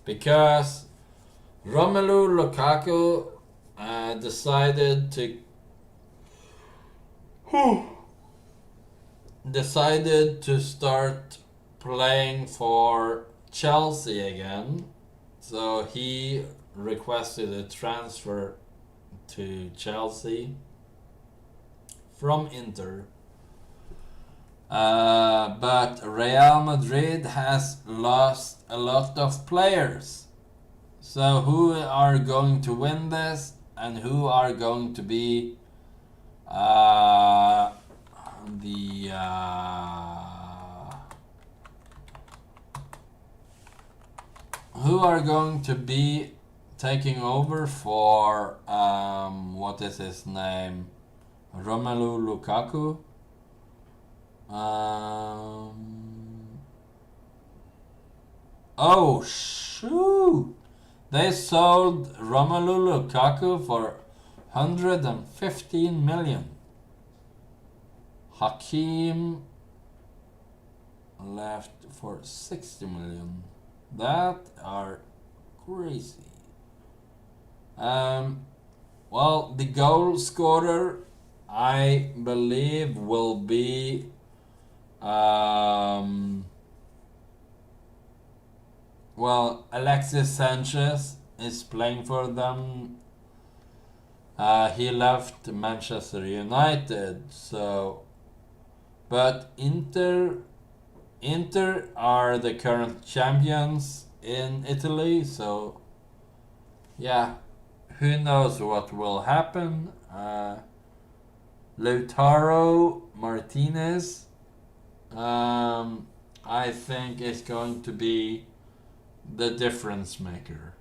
because Romelu Lukaku decided to start playing for Chelsea again. So he requested a transfer to Chelsea from Inter. But Real Madrid has lost a lot of players. So who are going to win this and who are going to be the who are going to be taking over for what is his name? Romelu Lukaku. Oh shoot! They sold Romelu Lukaku for 115 million. Hakim left for 60 million. That are crazy. Well, the goal scorer, I believe, will be well, Alexis Sanchez is playing for them. He left Manchester United, so but Inter are the current champions in Italy, so yeah, who knows what will happen. Lautaro Martinez, I think is going to be the difference maker.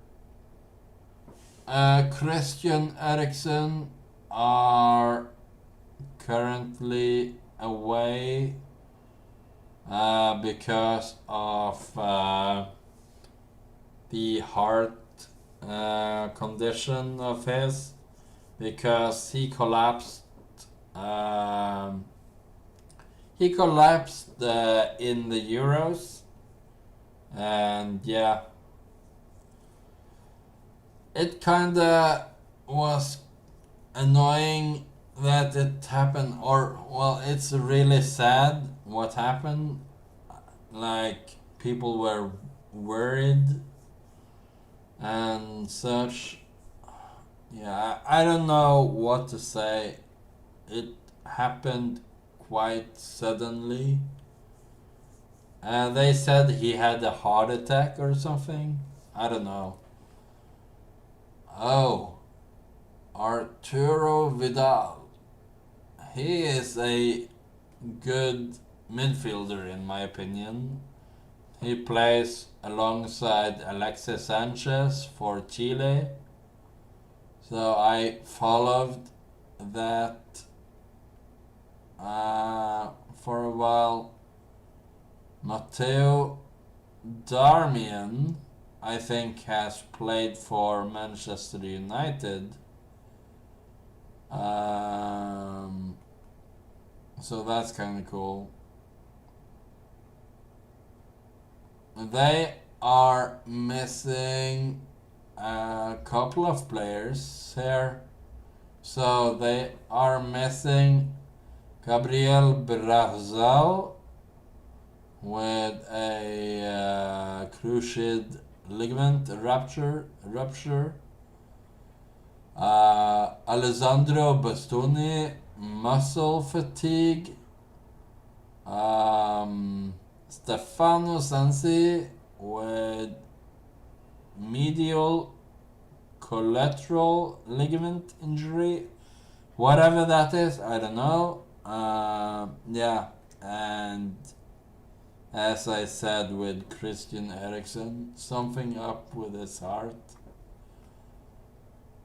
Christian Eriksen are currently away because of the heart condition of his, because he collapsed in the Euros, and yeah, it kinda was annoying that it happened, or well, it's really sad what happened. Like, people were worried and such. Yeah, I don't know what to say. It happened quite suddenly. They said he had a heart attack or something. I don't know. Oh, Arturo Vidal. He is a good midfielder in my opinion. He plays alongside Alexis Sanchez for Chile. So I followed that for a while. Matteo Darmian, I think, has played for Manchester United. So that's kind of cool. They are missing a couple of players here. So they are missing Gabriel Brazal with a cruciate ligament rupture. Alessandro Bastoni, muscle fatigue. Stefano Sensi with medial collateral ligament injury. Whatever that is, I don't know. Yeah, and as I said with Christian Eriksen, something up with his heart.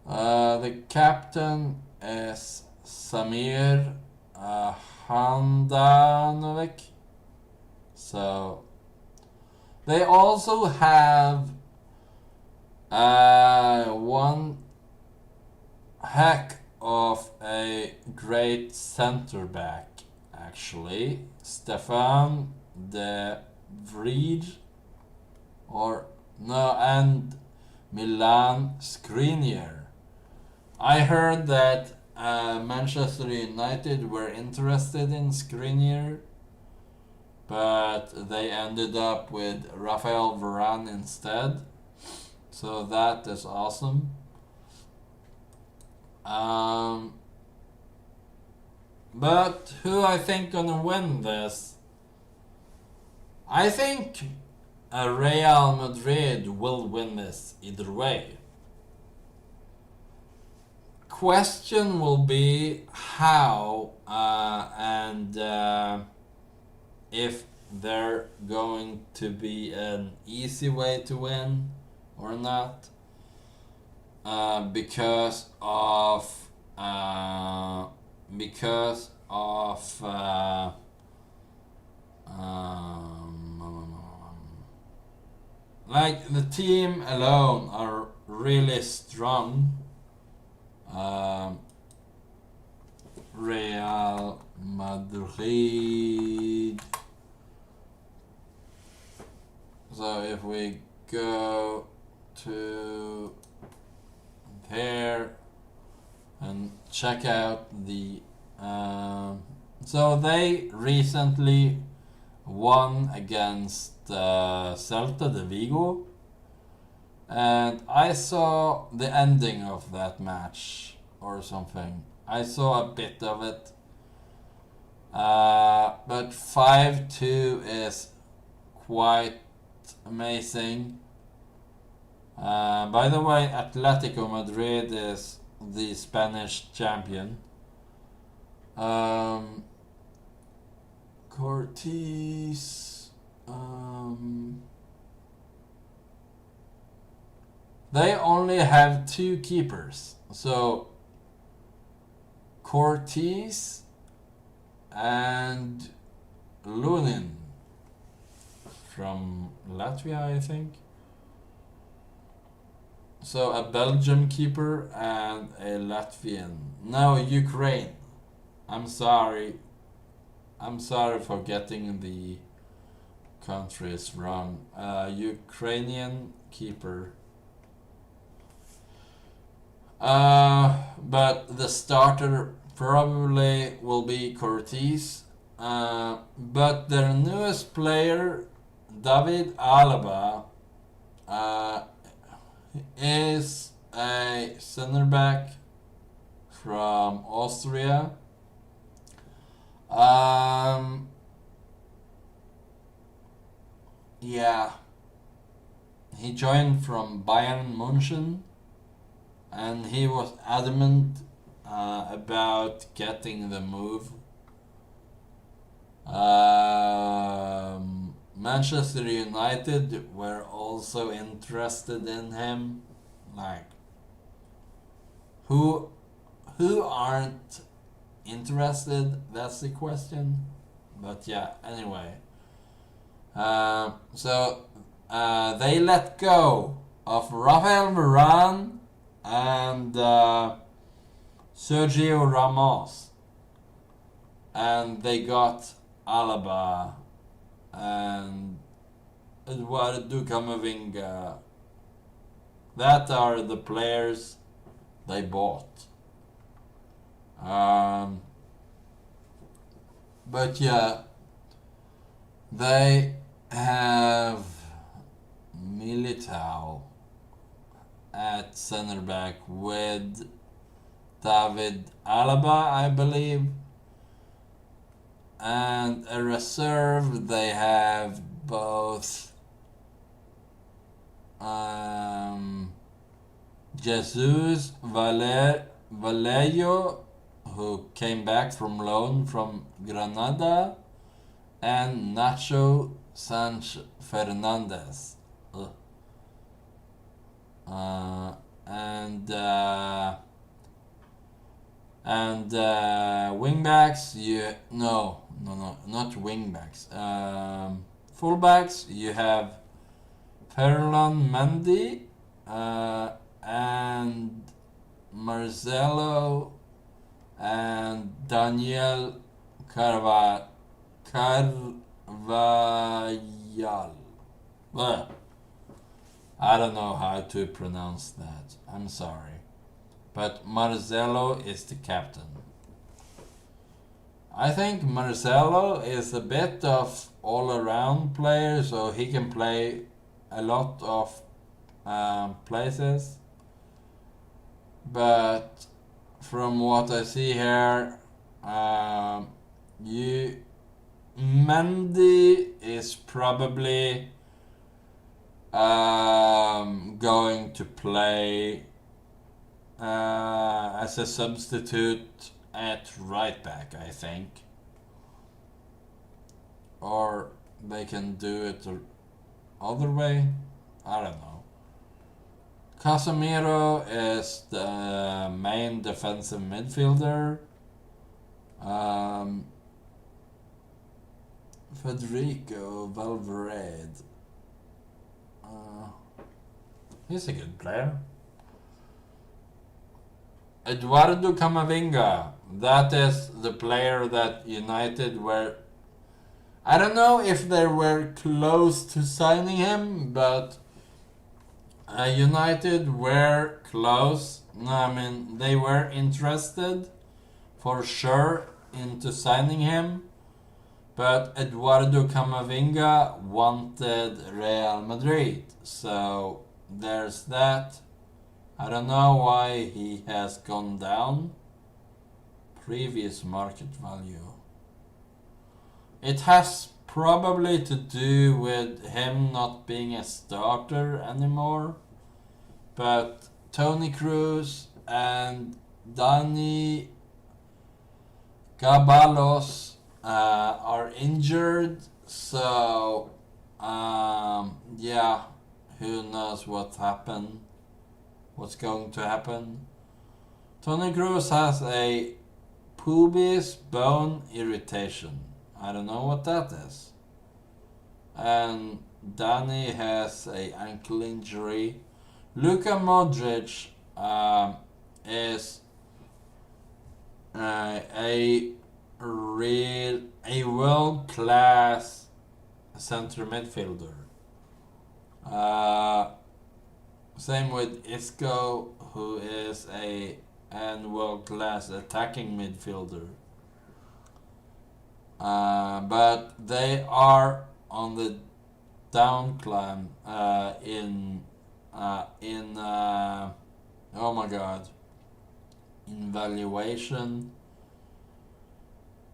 The captain is Samir Handanovic. So they also have one heck of a great center back, actually, Stefan de Vrij, and Milan Skriniar. I heard that Manchester United were interested in Skriniar, but they ended up with Rafael Varane instead. So that is awesome. But who I think gonna win this I think Real Madrid will win this either way. Question will be how and if they're going to be an easy way to win or not, because of like the team alone are really strong. Real Madrid. So if we go to there and check out the so they recently won against Celta de Vigo, and I saw the ending of that match or something. I saw a bit of it, but 5-2 is quite amazing. By the way, Atletico Madrid is the Spanish champion. Cortés. They only have 2 keepers. So Cortés and Lunin from Latvia, I think. So a Belgian keeper and a Latvian. No, Ukraine. I'm sorry for getting the countries wrong. Ukrainian keeper. But the starter probably will be Cortés. But their newest player, David Alaba, is a center back from Austria. Yeah, he joined from Bayern München, and he was adamant about getting the move. Manchester United were also interested in him. Like, who aren't interested? That's the question. But yeah, anyway. So they let go of Rafael Varane and Sergio Ramos, and they got Alaba and Eduardo Camavinga. That are the players they bought. But yeah, they have Militao at center back with David Alaba, I believe. And a reserve, they have both Jesus Vallejo, who came back from loan from Granada, and Nacho Sánchez Fernandez. And wingbacks, not wingbacks. Fullbacks, you have Ferland Mendy and Marcelo and Daniel Carvajal. Well, I don't know how to pronounce that. I'm sorry. But Marcelo is the captain. I think Marcelo is a bit of all-around player, so he can play a lot of places. But from what I see here, Mendy is probably going to play as a substitute at right back, I think. Or they can do it the other way. I don't know. Casemiro is the main defensive midfielder. Federico Valverde. He's a good player. Eduardo Camavinga. That is the player that United were... I don't know if they were close to signing him, but United were close. No, I mean, they were interested for sure into signing him. But Eduardo Camavinga wanted Real Madrid. So there's that. I don't know why he has gone down. Previous market value. It has probably to do with him not being a starter anymore. But Toni Kroos and Dani Ceballos are injured, so yeah, who knows what's going to happen. Toni Kroos has a pubis bone irritation. I don't know what that is. And Dani has a ankle injury. Luka Modric is a world-class center midfielder. Same with Isco, who is a world-class attacking midfielder. But they are on the down climb in valuation.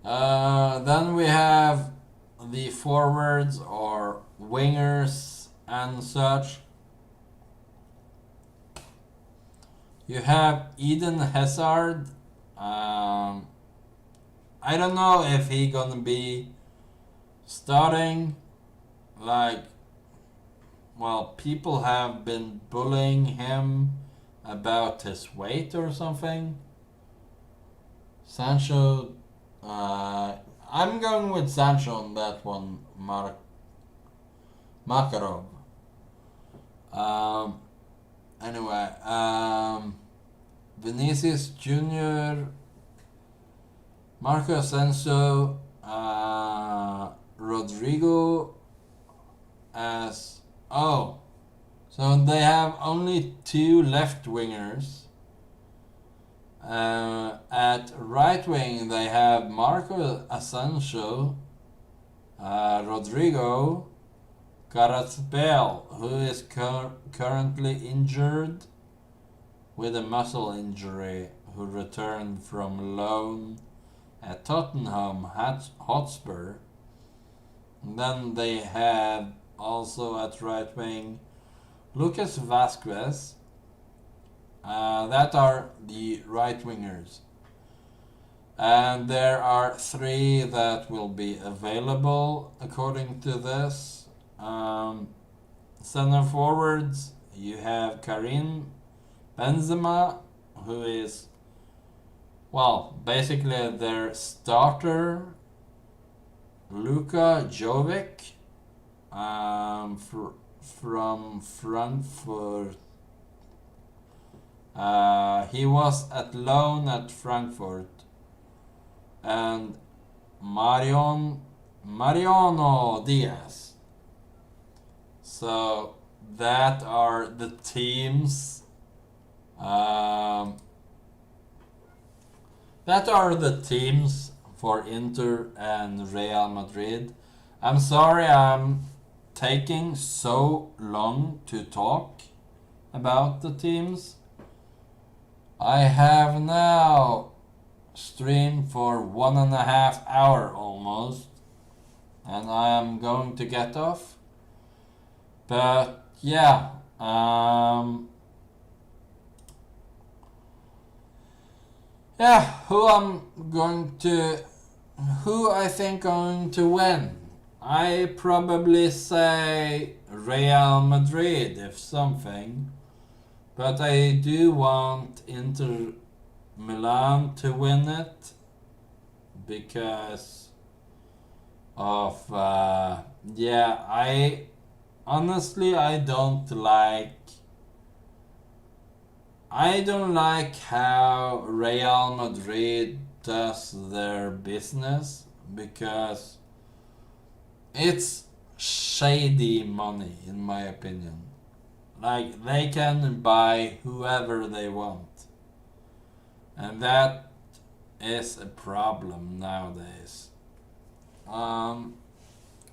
Then we have the forwards or wingers and such. You have Eden Hazard. I don't know if he gonna be starting. People have been bullying him about his weight or something. Sancho, I'm going with Sancho on that one, Makarov. Vinicius Jr., Marco Asensio, Rodrigo as... so they have only two left wingers. At right wing they have Marco Asensio, Rodrigo, Bale, who is currently injured with a muscle injury, who returned from loan at Tottenham Hotspur. And then they have also at right wing Lucas Vazquez. That are the right wingers. And there are three that will be available according to this. Center forwards, you have Karim Benzema, who is, basically their starter. Luka Jovic from Frankfurt. He was at loan at Frankfurt. And Mariano Diaz. So that are the teams. For Inter and Real Madrid. I'm sorry I'm taking so long to talk about the teams. I have now streamed for 1.5 hours almost. and I am going to get off. But yeah, who I think going to win? I probably say Real Madrid, if something. But I do want Inter Milan to win it because of I honestly I don't like how Real Madrid does their business, because it's shady money in my opinion. Like, they can buy whoever they want, and that is a problem nowadays.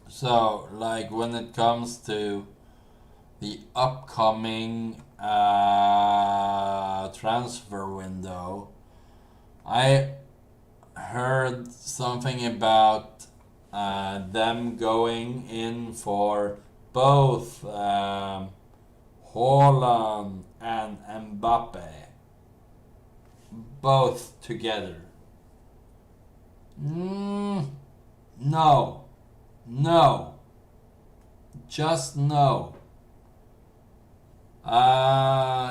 So like when it comes to the upcoming transfer window, I heard something about them going in for both Haaland and Mbappe, both together. No, just no.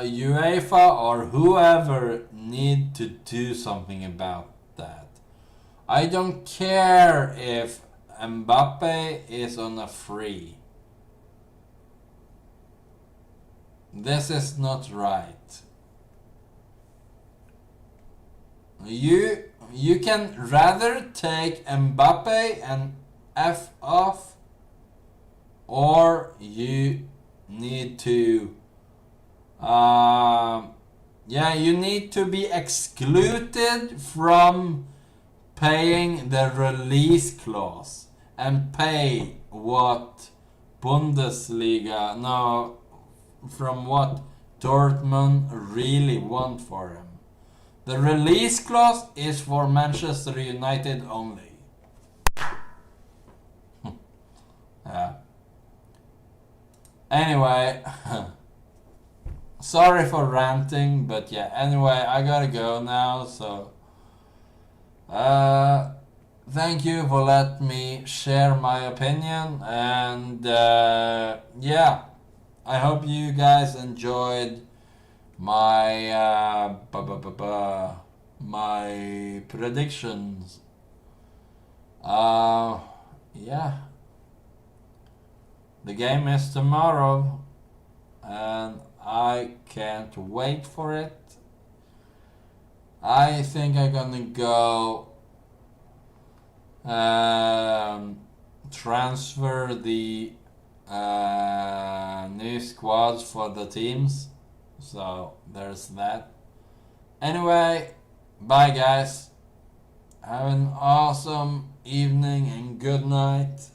UEFA or whoever need to do something about that. I don't care if Mbappe is on a free. This is not right. You can rather take Mbappe and F off, or you need to you need to be excluded from paying the release clause and pay what Bundesliga, no, from what Dortmund really want for him. The release clause is for Manchester United only. Yeah. Anyway, sorry for ranting, but yeah, anyway, I gotta go now, so thank you for letting me share my opinion, and yeah, I hope you guys enjoyed my my predictions. Yeah, the game is tomorrow, and I can't wait for it. I think I'm gonna go transfer the new squads for the teams. So there's that. Anyway, bye guys. Have an awesome evening and good night.